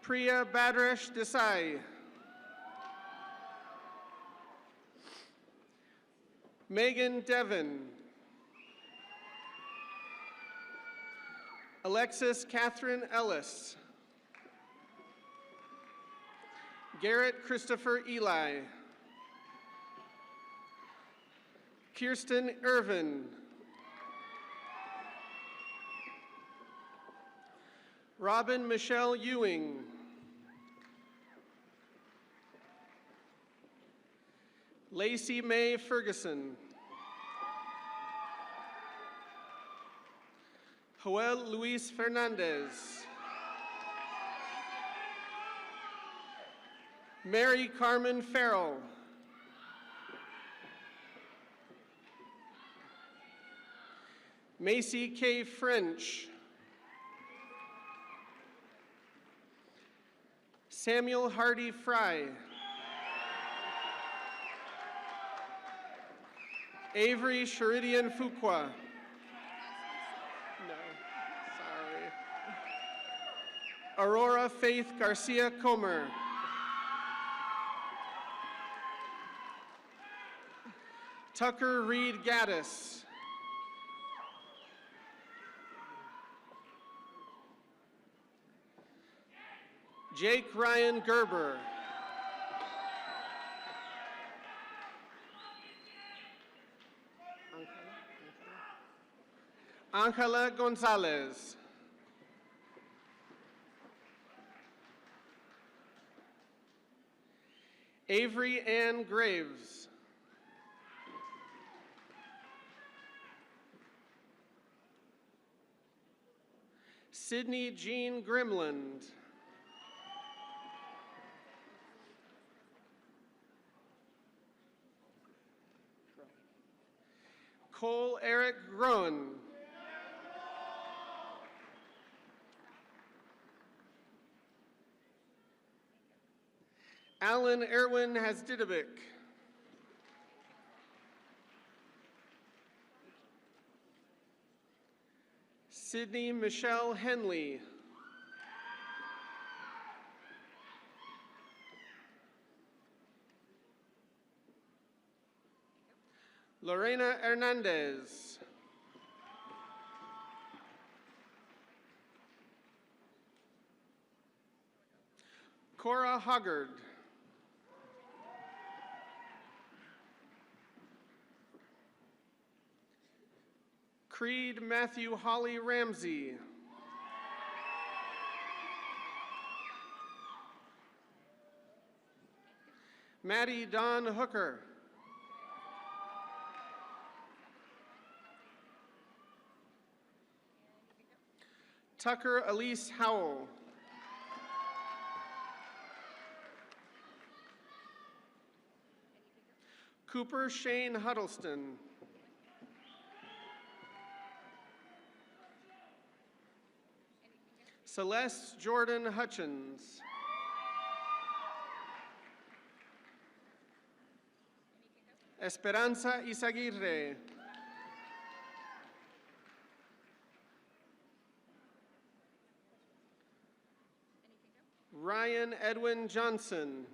Priya Badresh Desai. Megan Devon. Alexis Catherine Ellis. Garrett Christopher Eli. Kirsten Irvin. Robin Michelle Ewing. Lacey Mae Ferguson. Joel Luis Fernandez. Mary Carmen Farrell. Macy K. French. Samuel Hardy Fry. Avery Sheridian Fuqua. No, sorry. Aurora Faith Garcia Comer. Tucker Reed Gaddis. Jake Ryan Gerber. Angela Gonzalez. Avery Ann Graves. Sydney Jean Grimland. Cole Eric Groen. Alan Erwin Hasdidabik. Sydney Michelle Henley. Lorena Hernandez. Cora Hoggard. Creed Matthew Holly Ramsey. Maddie Dawn Hooker. Tucker Elise Howell. Cooper Shane Huddleston. Celeste Jordan Hutchins. Esperanza Izaguirre. Ryan Edwin Johnson.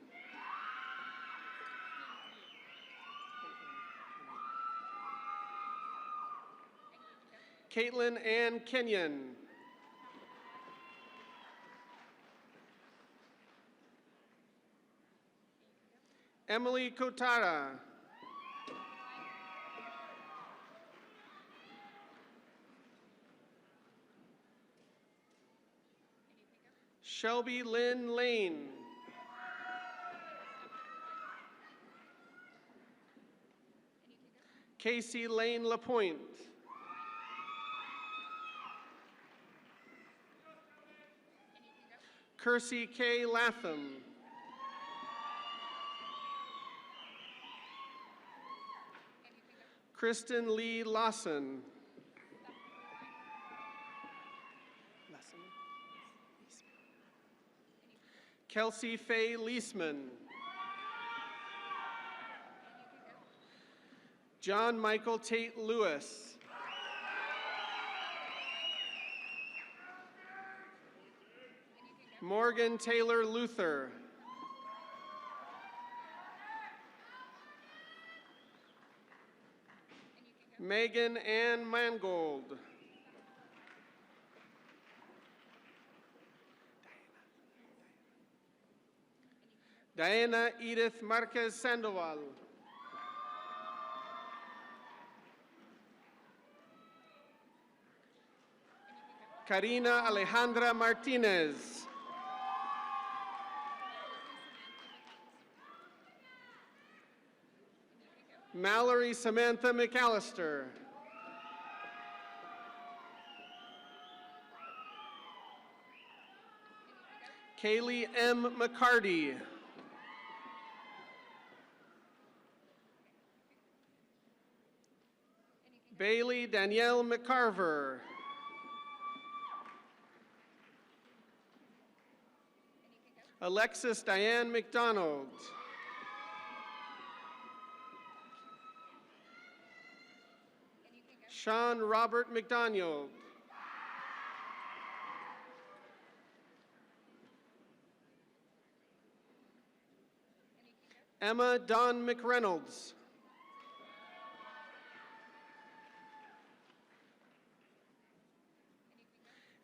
Caitlin Ann Kenyon. Emily Kotara. Shelby Lynn Lane. Casey Lane Lapointe. Kersey K. Latham. Kristen Lee Lawson. Kelsey Faye Leisman. John Michael Tate Lewis. Morgan Taylor Luther. Megan Ann Mangold. Diana Edith Marquez Sandoval. Karina Alejandra Martinez. Mallory Samantha McAllister. Kaylee M. McCarty. Bailey Danielle McCarver. Alexis Diane McDonald. Sean Robert McDonald. Emma Dawn McReynolds.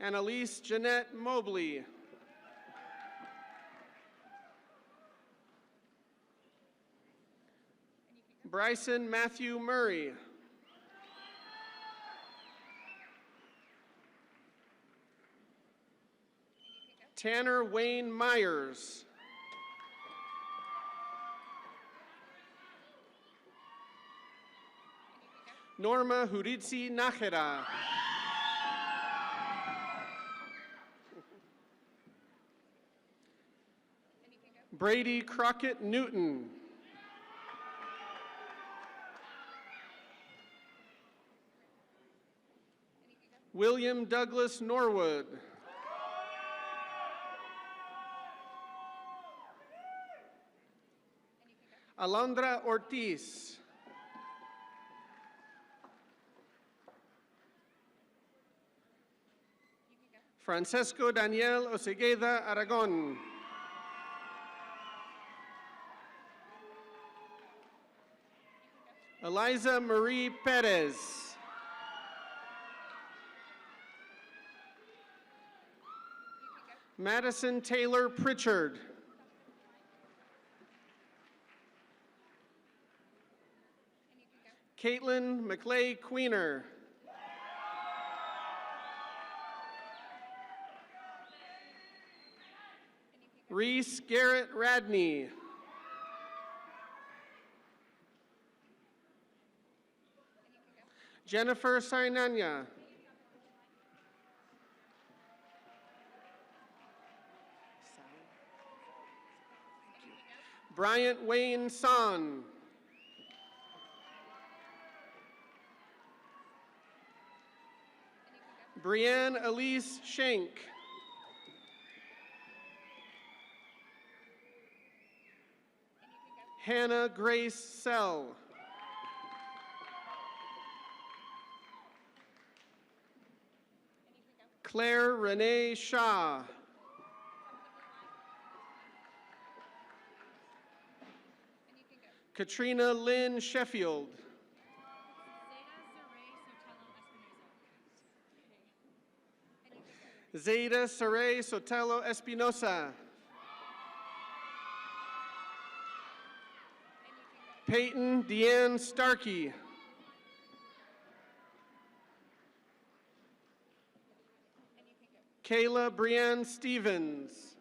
Annalise Jeanette Mobley. Bryson Matthew Murray. Tanner Wayne Myers. Norma Huritzi Nájera. Brady Crockett Newton. William Douglas Norwood. Alondra Ortiz. Francesco Daniel Osegueda Aragon. Eliza Marie Perez. Madison Taylor Pritchard. Caitlin McLay Queener. Reese Garrett Radney. Jennifer Sainanya. Bryant Wayne Son. Brianne Elise Schenk. Hannah Grace Sell. Claire Renee Shaw. Katrina Lynn Sheffield. Zeta Saray Sotelo Espinosa. Peyton Deanne Starkey. Kayla Brianne Stevens.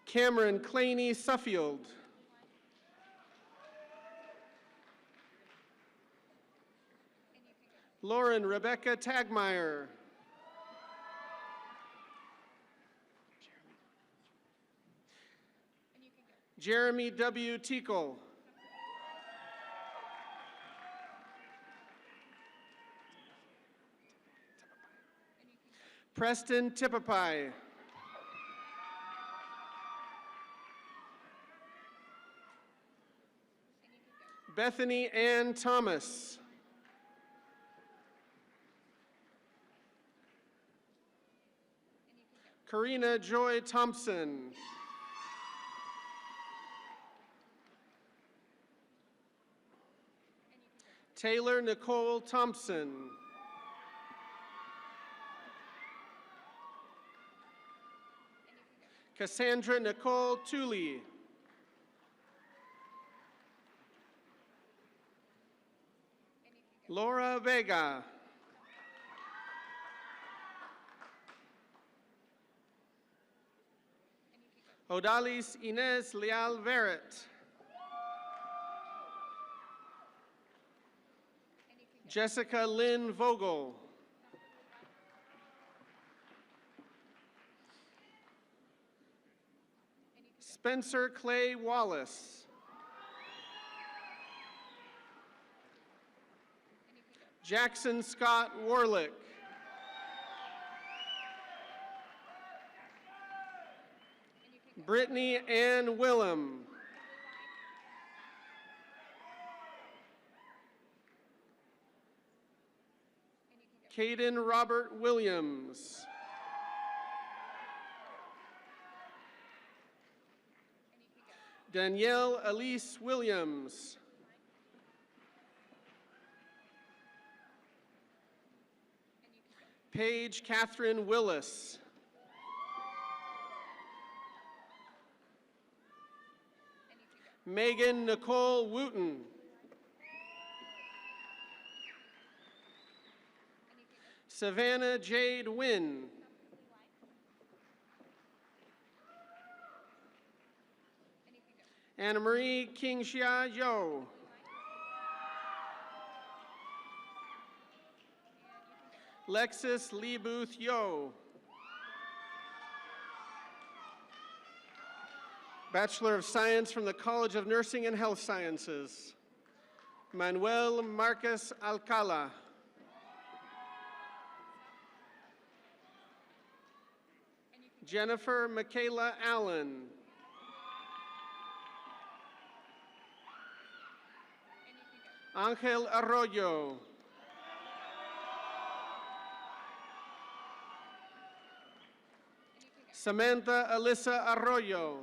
Cameron Claney Suffield. Lauren Rebecca Tagmeyer. Jeremy W. Tickle. Preston Tippapai. Bethany Ann Thomas. Karina Joy Thompson. Taylor Nicole Thompson. Cassandra Nicole Tooley. Laura Vega. Odalis Inez Leal Verret. Jessica Lynn Vogel. Spencer Clay Wallace. Jackson Scott Warlick. Brittany Ann Willem. Caden Robert Williams. Danielle Elise Williams. Paige Catherine Willis. Megan Nicole Wooten. Savannah Jade Wynn. Anna Marie Kingxia Yo. Lexus Lee Booth Yo. Bachelor of Science from the College of Nursing and Health Sciences. Manuel Marcus Alcala. Jennifer Michaela Allen. Angel Arroyo. Samantha Alyssa Arroyo.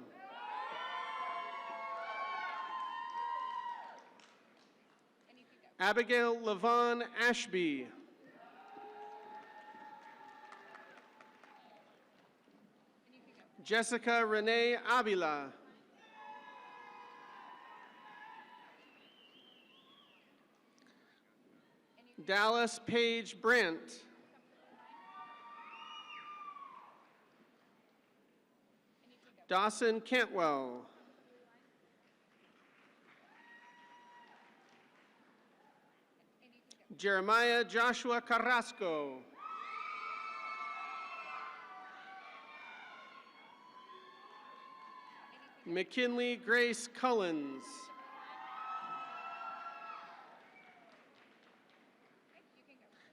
Abigail Levon Ashby. Jessica Renee Avila. Dallas Paige Brandt. Dawson Cantwell. Jeremiah Joshua Carrasco. McKinley Grace Cullens.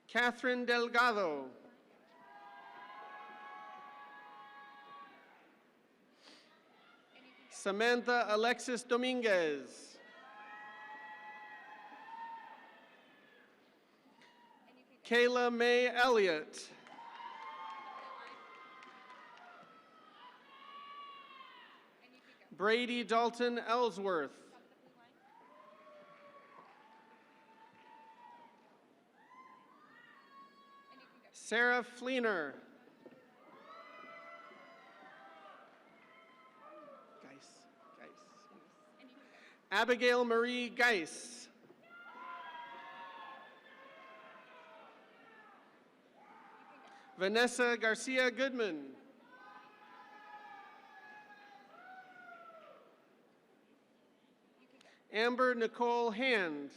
Catherine Delgado. Samantha Alexis Dominguez. Kayla Mae Elliott. Brady Dalton Ellsworth. Sarah Fleener. Abigail Marie Geis. Vanessa Garcia Goodman. Amber Nicole Hand.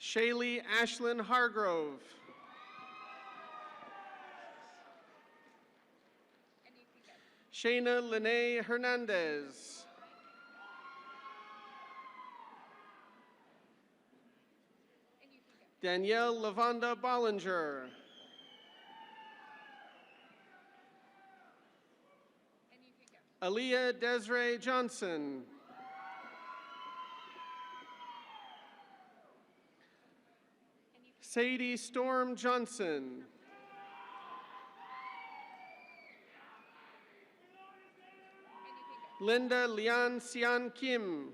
Shaylee Ashlyn Hargrove. Shayna Lene Hernandez. Danielle Lavonda Bollinger. Aaliyah Desiree Johnson. Sadie Storm Johnson. Linda Lian Sian Kim.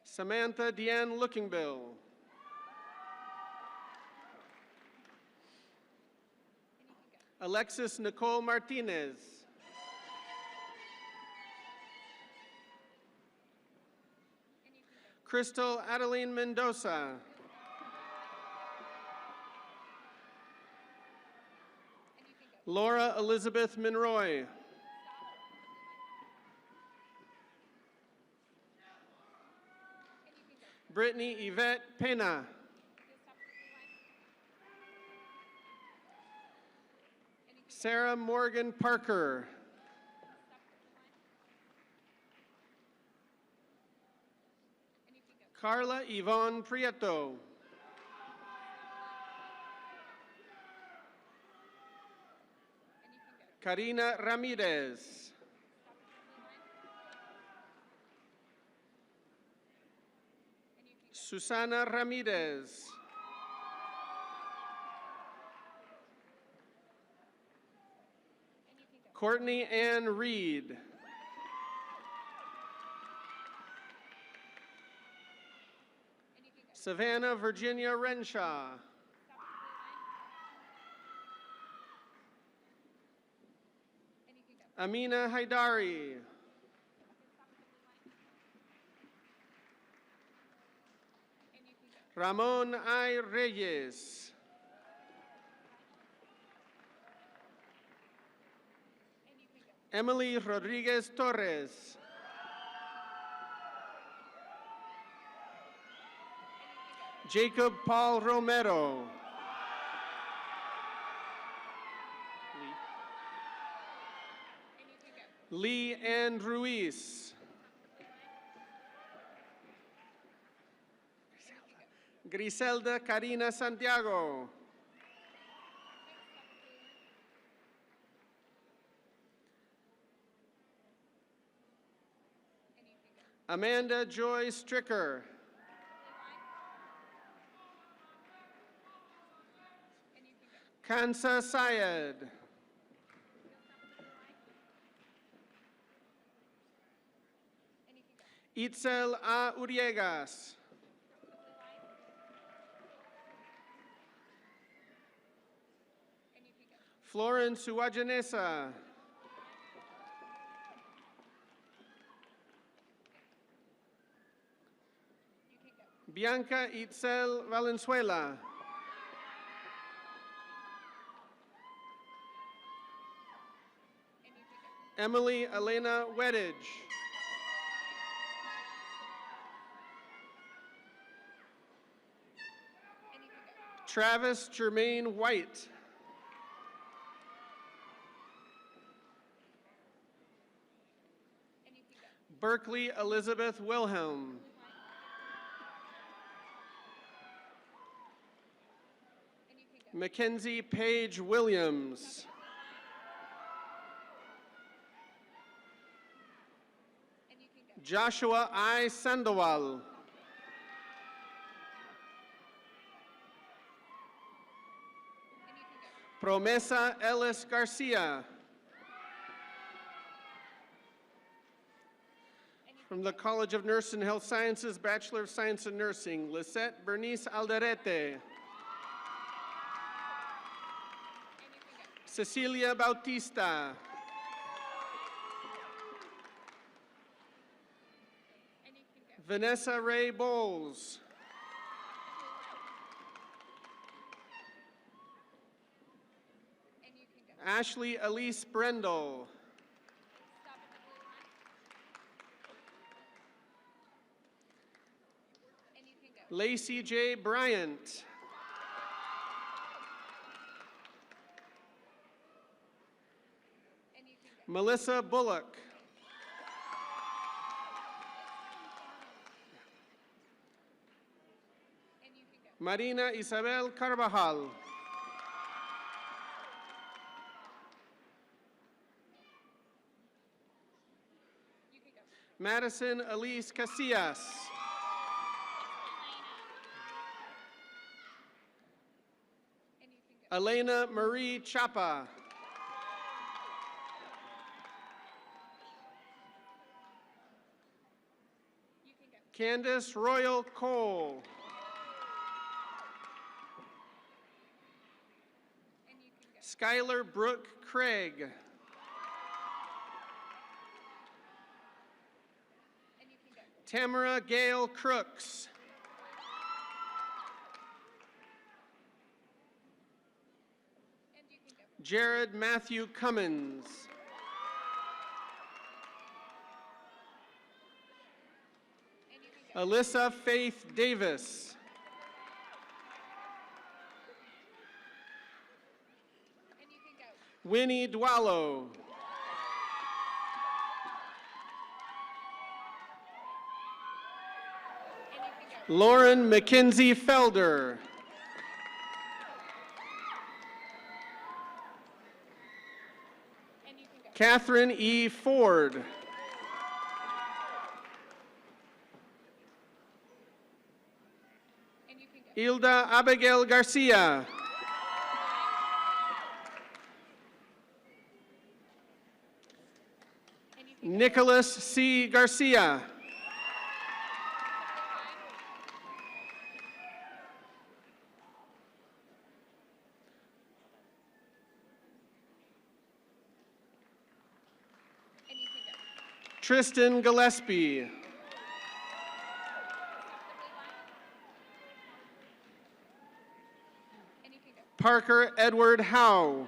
Samantha Deanne Lookingbill. Alexis Nicole Martinez. Crystal Adeline Mendoza. Laura Elizabeth Monroy. Brittany Yvette Pena. Sarah Morgan Parker. Carla Yvonne Prieto. Karina Ramirez. Susana Ramirez. Courtney Ann Reed. Savannah Virginia Renshaw. Amina Haidari. Ramon I. Reyes. Emily Rodriguez Torres. Jacob Paul Romero. Lee Ann Ruiz. Griselda Karina Santiago. Amanda Joy Stricker. Kansa Syed. Itzel A. Uriegas. Florence Uwajanesa. Bianca Itzel Valenzuela. Emily Elena Weddage. Travis Jermaine White. Berkeley Elizabeth Wilhelm. Mackenzie Page Williams. Joshua I. Sandoval. Promesa Ellis Garcia. From the College of Nurse and Health Sciences, Bachelor of Science in Nursing, Lisette Bernice Alderete. Cecilia Bautista. Vanessa Ray Bowles. Ashley Elise Brendel. Lacey J. Bryant. Melissa Bullock. Marina Isabel Carvajal. Madison Elise Casillas. Elena Marie Chapa. Candace Royal Cole. Skylar Brooke Craig. Tamara Gail Crooks. Jared Matthew Cummins. Alyssa Faith Davis. Winnie Dwallow. Lauren McKenzie Felder. Catherine E. Ford. Hilda Abigail Garcia. Nicholas C. Garcia. Tristan Gillespie. Parker Edward Howe.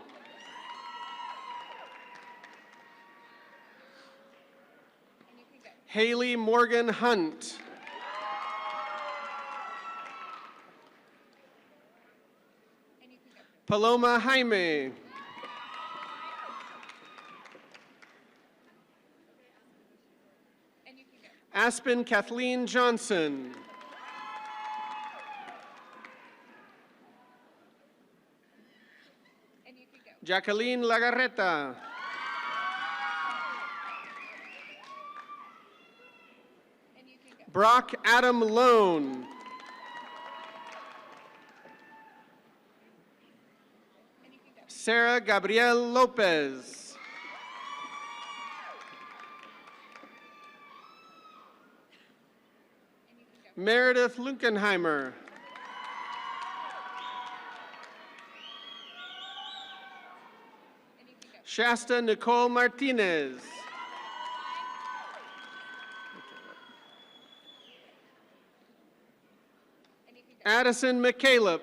Haley Morgan Hunt. Paloma Jaime. Aspen Kathleen Johnson. Jacqueline Lagarreta. Brock Adam Lone. Sarah Gabrielle Lopez. Meredith Lunkenheimer. Shasta Nicole Martinez. Addison McCaleb.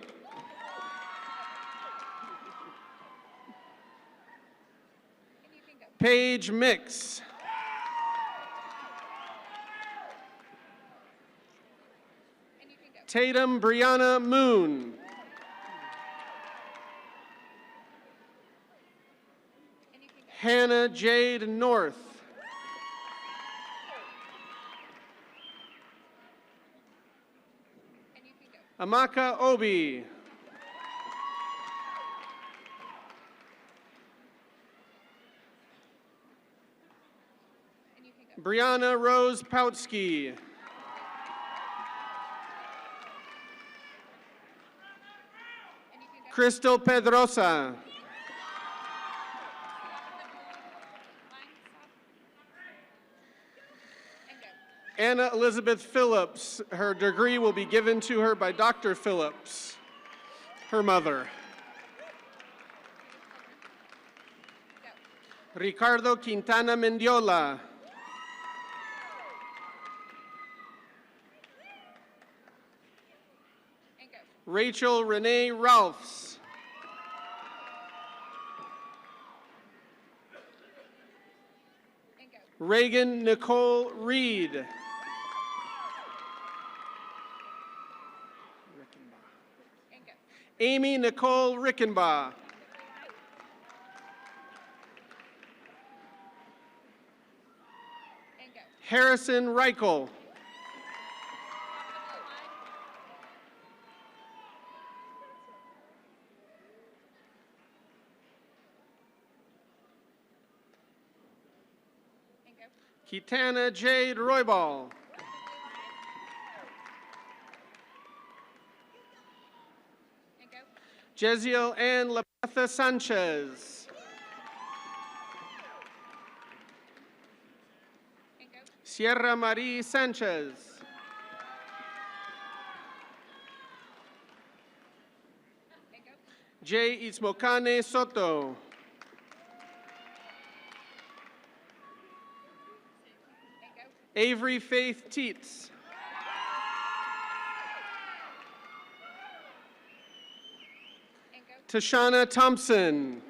Paige Mix. Tatum Brianna Moon. Hannah Jade North. Amaka Obi. Brianna Rose Pautsky. Crystal Pedrosa. Anna Elizabeth Phillips. Her degree will be given to her by Dr. Phillips, her mother. Ricardo Quintana Mendiola. Rachel Renee Ralphs. Reagan Nicole Reed. Amy Nicole Rickenbaugh. Harrison Reichel. Kitana Jade Roybal. Jeziel Ann Lapetha Sanchez. Sierra Marie Sanchez. Jay Itzmokane Soto. Avery Faith Teets. Tashana Thompson.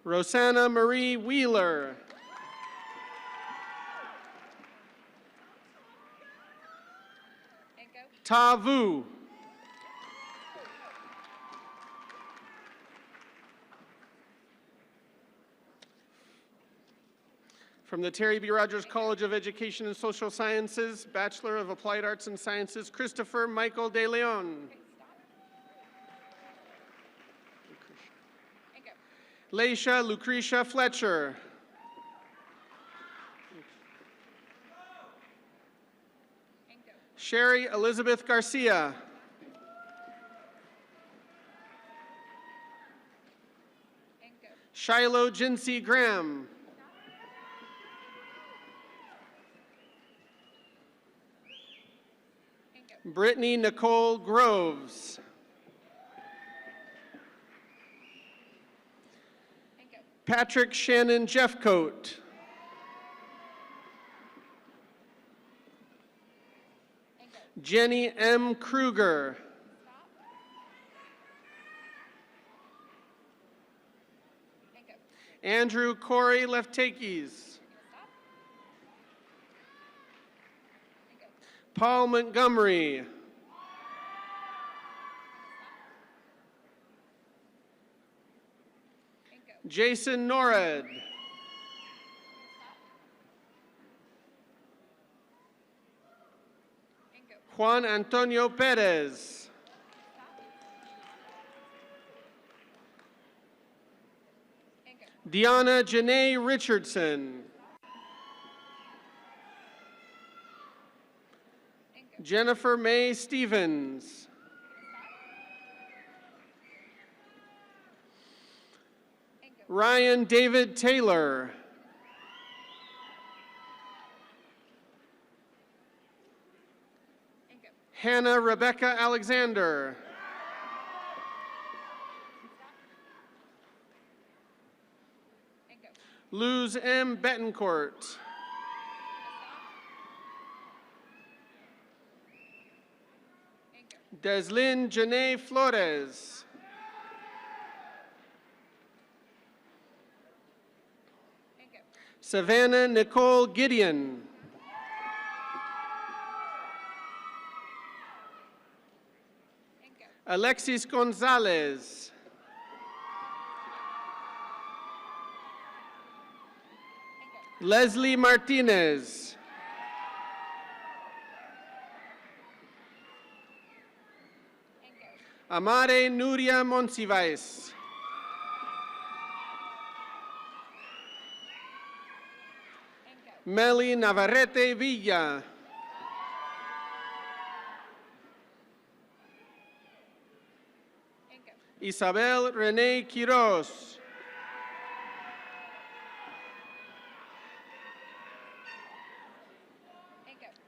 Rosanna Marie Wheeler. Ta Vu. From the Terry B. Rogers College of Education and Social Sciences, Bachelor of Applied Arts and Sciences, Christopher Michael De Leon. Leisha Lucretia Fletcher. Sherry Elizabeth Garcia. Shiloh Jinsey Graham. Brittany Nicole Groves. Patrick Shannon Jeffcoat. Jenny M. Kruger. Andrew Corey Leftakis. Paul Montgomery. Jason Norred. Juan Antonio Perez. Deanna Janae Richardson. Jennifer May Stevens. Ryan David Taylor. Hannah Rebecca Alexander. Luz M. Betancourt. Deslyn Janae Flores. Savannah Nicole Gideon. Alexis Gonzalez. Leslie Martinez. Amare Nuria Monsivais. Meli Navarrete Villa. Isabel Renee Quiroz.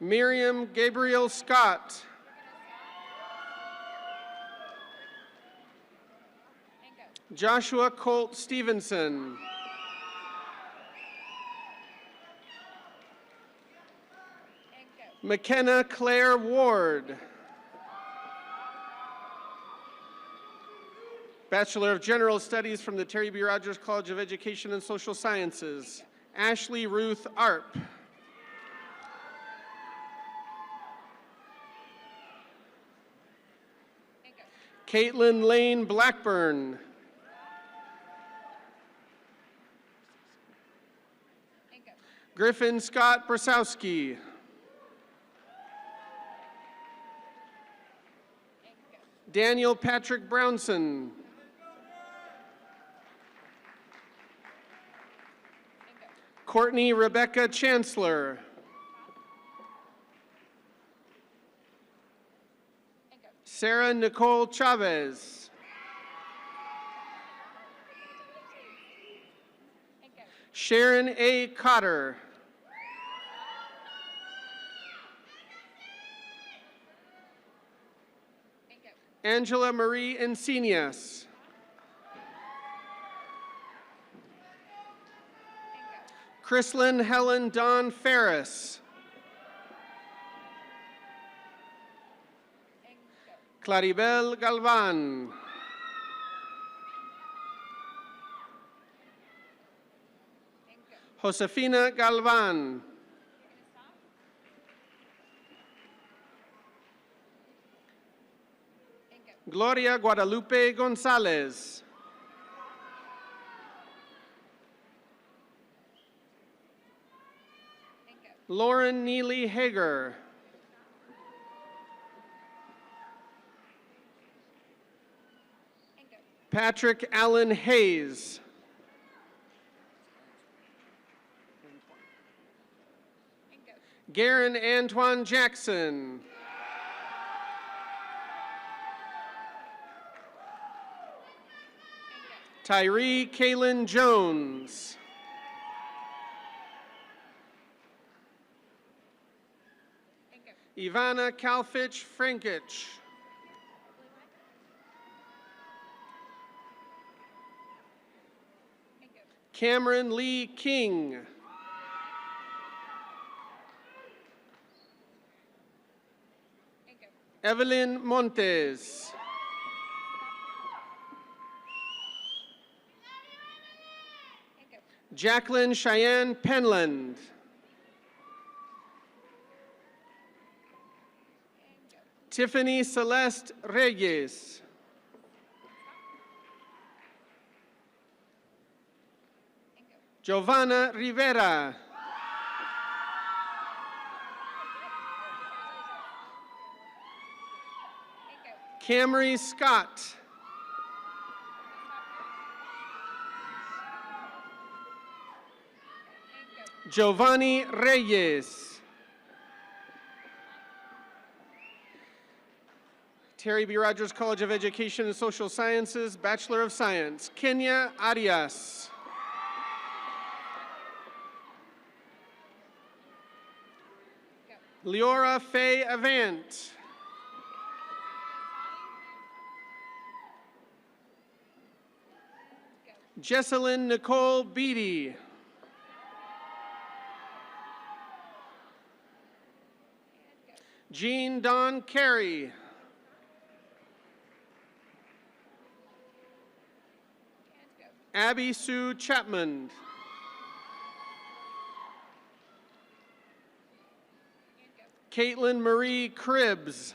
Miriam Gabriel Scott. Joshua Colt Stevenson. McKenna Claire Ward. Bachelor of General Studies from the Terry B. Rogers College of Education and Social Sciences, Ashley Ruth Arp. Caitlin Lane Blackburn. Griffin Scott Brasowski. Daniel Patrick Brownson. Courtney Rebecca Chancellor. Sarah Nicole Chavez. Sharon A. Cotter. Angela Marie Encinias. Chrislyn Helen Dawn Ferris. Claribel Galvan. Josefina Galvan. Gloria Guadalupe Gonzalez. Lauren Neely Hager. Patrick Allen Hayes. Garen Antoine Jackson. Tyree Kaylin Jones. Ivana Kalfich Frankich. Cameron Lee King. Evelyn Montes. Jacqueline Cheyenne Penland. Tiffany Celeste Reyes. Giovanna Rivera. Camry Scott. Giovanni Reyes. Terry B. Rogers College of Education and Social Sciences, Bachelor of Science. Kenya Arias. Leora Faye Avant. Jesselyn Nicole Beatty. Jean Dawn Carey. Abby Sue Chapman. Caitlin Marie Cribbs.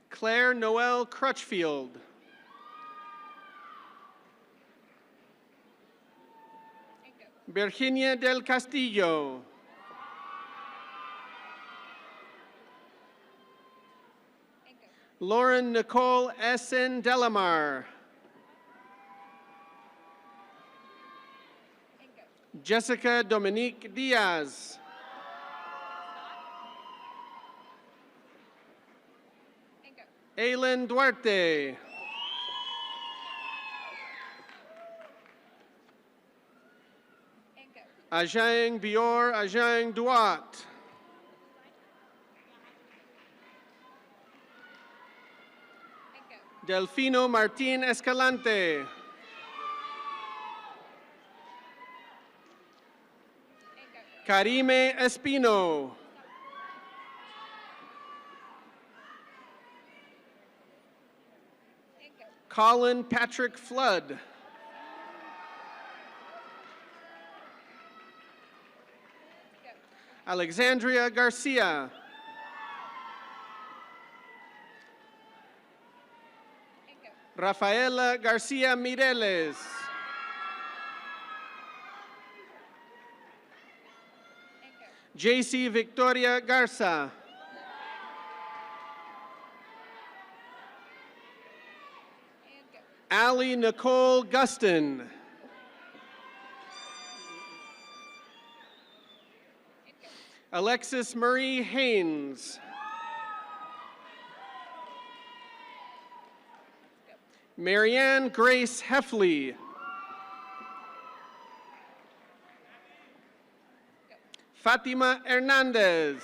Claire Noel Crutchfield. Virginia del Castillo. Lauren Nicole Essen Delamar. Jessica Dominique Diaz. Aylin Duarte. Ajang Bior Ajang Duat. Delfino Martin Escalante. Karime Espino. Colin Patrick Flood. Alexandria Garcia. Rafaela Garcia Mireles. JC Victoria Garza. Ali Nicole Gustin. Alexis Marie Haynes. Marianne Grace Heffley. Fatima Hernandez.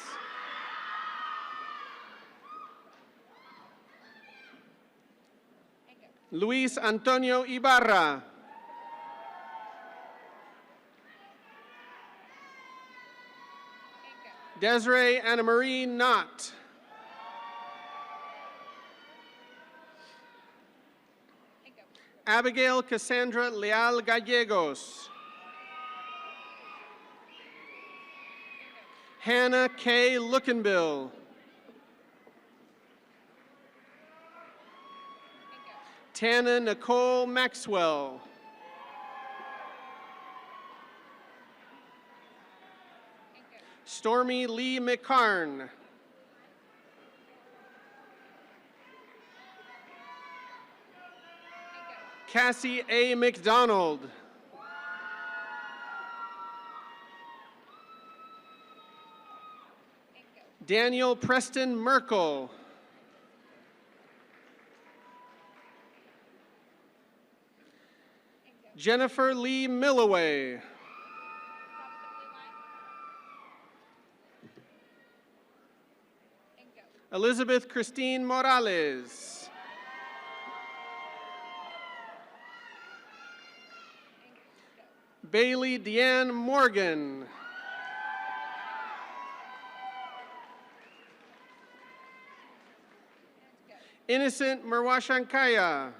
Luis Antonio Ibarra. Desiree Anna Marie Knott. Abigail Cassandra Leal Gallegos. Hannah K. Lookenbill. Tana Nicole Maxwell. Stormy Lee McCarn. Cassie A. McDonald. Daniel Preston Merkel. Jennifer Lee Milloway. Elizabeth Christine Morales. Bailey Deanne Morgan. Innocent Merwashankaya.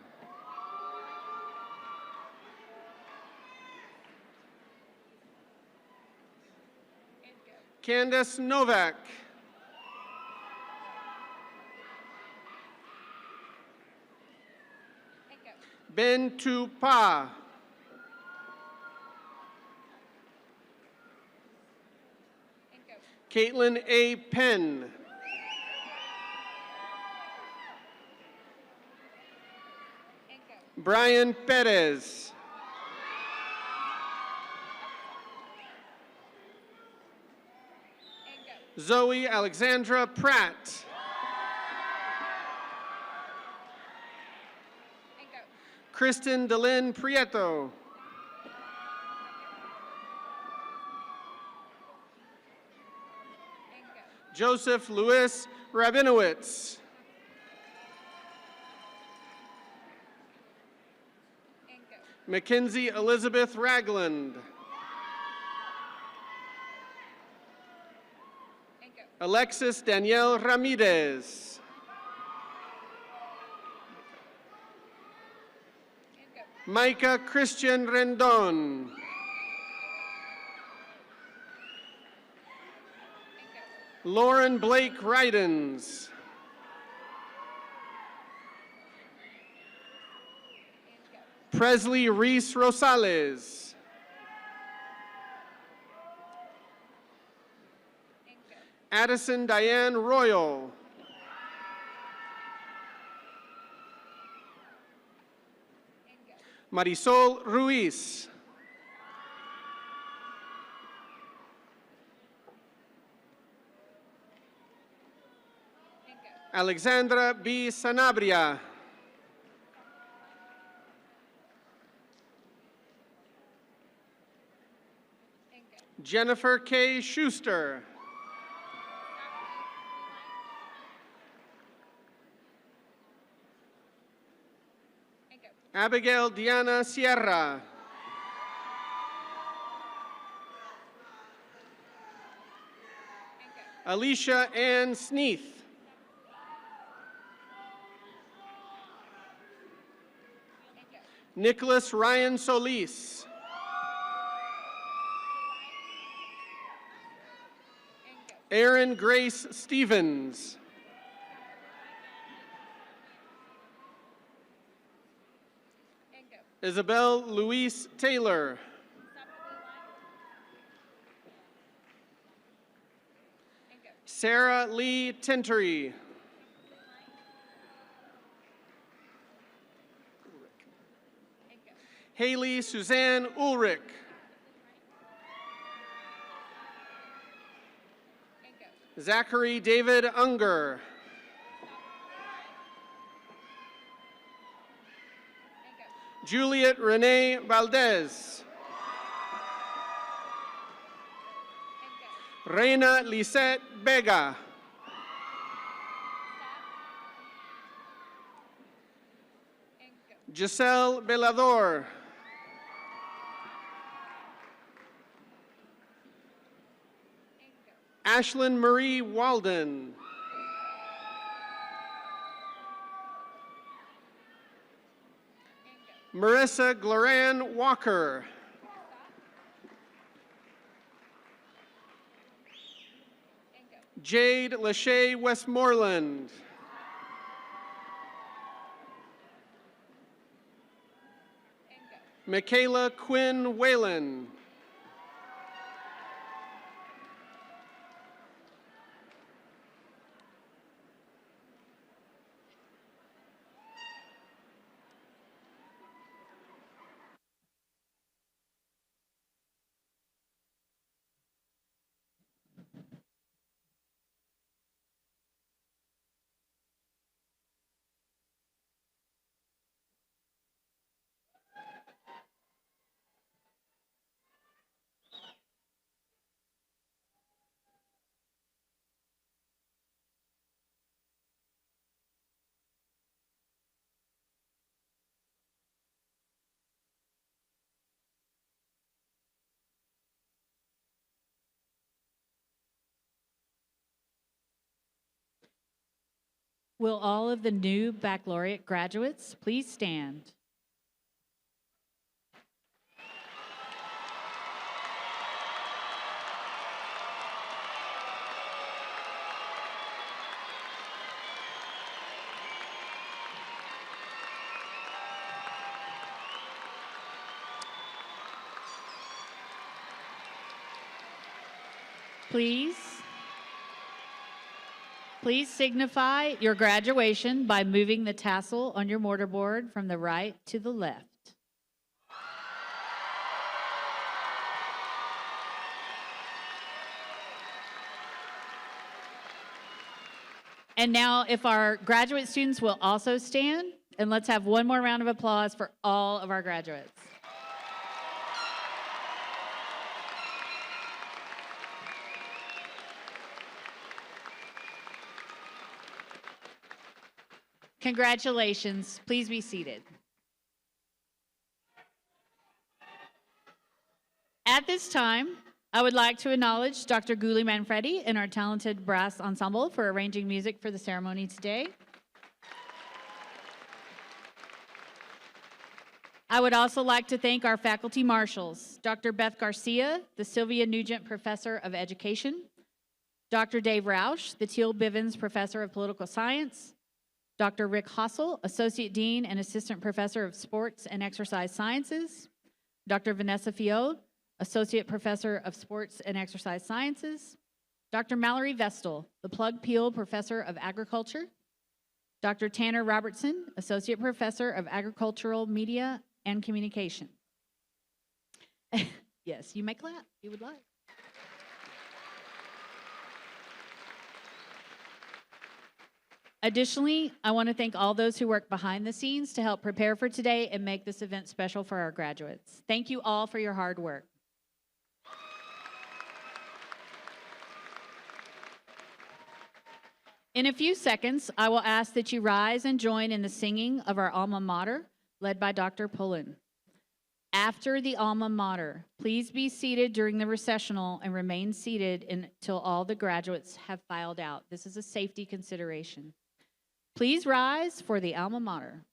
Candace Novak. Ben Tu Pa. Caitlin A. Penn. Brian Perez. Zoe Alexandra Pratt. Kristen Delin Prieto. Joseph Louis Rabinowitz. Mackenzie Elizabeth Ragland. Alexis Danielle Ramirez. Micah Christian Rendon. Lauren Blake Rydens. Presley Reese Rosales. Addison Diane Royal. Marisol Ruiz. Alexandra B. Sanabria. Jennifer K. Schuster. Abigail Diana Sierra. Alicia Ann Sneath. Nicholas Ryan Solis. Erin Grace Stevens. Isabel Louise Taylor. Sarah Lee Tintery. Haley Suzanne Ulrich. Zachary David Unger. Juliet Renee Valdez. Reina Lisette Vega. Giselle Velador. Ashlyn Marie Walden. Marissa Gloran Walker. Jade Lachey Westmoreland. Michaela Quinn Whalen. Will all of the new baccalaureate graduates please stand? please signify your graduation by moving the tassel on your mortarboard from the right to the left. And now, if our graduate students will also stand, and let's have one more round of applause for all of our graduates. Congratulations. Please be seated. At this time, I would like to acknowledge Dr. Guli Manfredi and our talented brass ensemble for arranging music for the ceremony today. I would also like to thank our faculty marshals, Dr. Beth Garcia, the Sylvia Nugent Professor of Education, Dr. Dave Roush, the Teal Bivens Professor of Political Science, Dr. Rick Hossel, Associate Dean and Assistant Professor of Sports and Exercise Sciences, Dr. Vanessa Fiode, Associate Professor of Sports and Exercise Sciences, Dr. Mallory Vestal, the Plug Peel Professor of Agriculture, Dr. Tanner Robertson, Associate Professor of Agricultural Media and Communication. Yes, you may clap if you would like. Additionally, I want to thank all those who work behind the scenes to help prepare for today and make this event special for our graduates. Thank you all for your hard work. In a few seconds, I will ask that you rise and join in the singing of our alma mater, led by Dr. Pullen. After the alma mater, please be seated during the recessional and remain seated until all the graduates have filed out. This is a safety consideration. Please rise for the alma mater.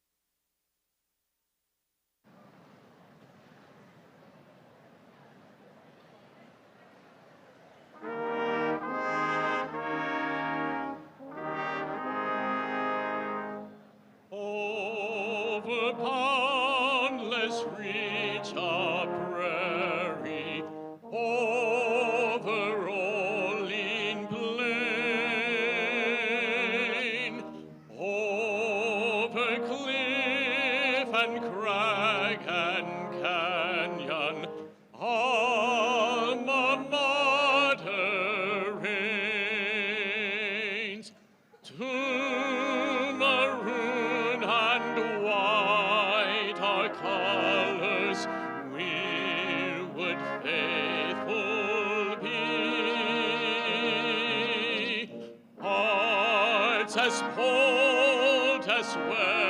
Over boundless reach of prairie, over rolling plain, over cliff and crag and canyon, alma mater reigns. To maroon and white our colors we would faithful be. Hearts as bold as well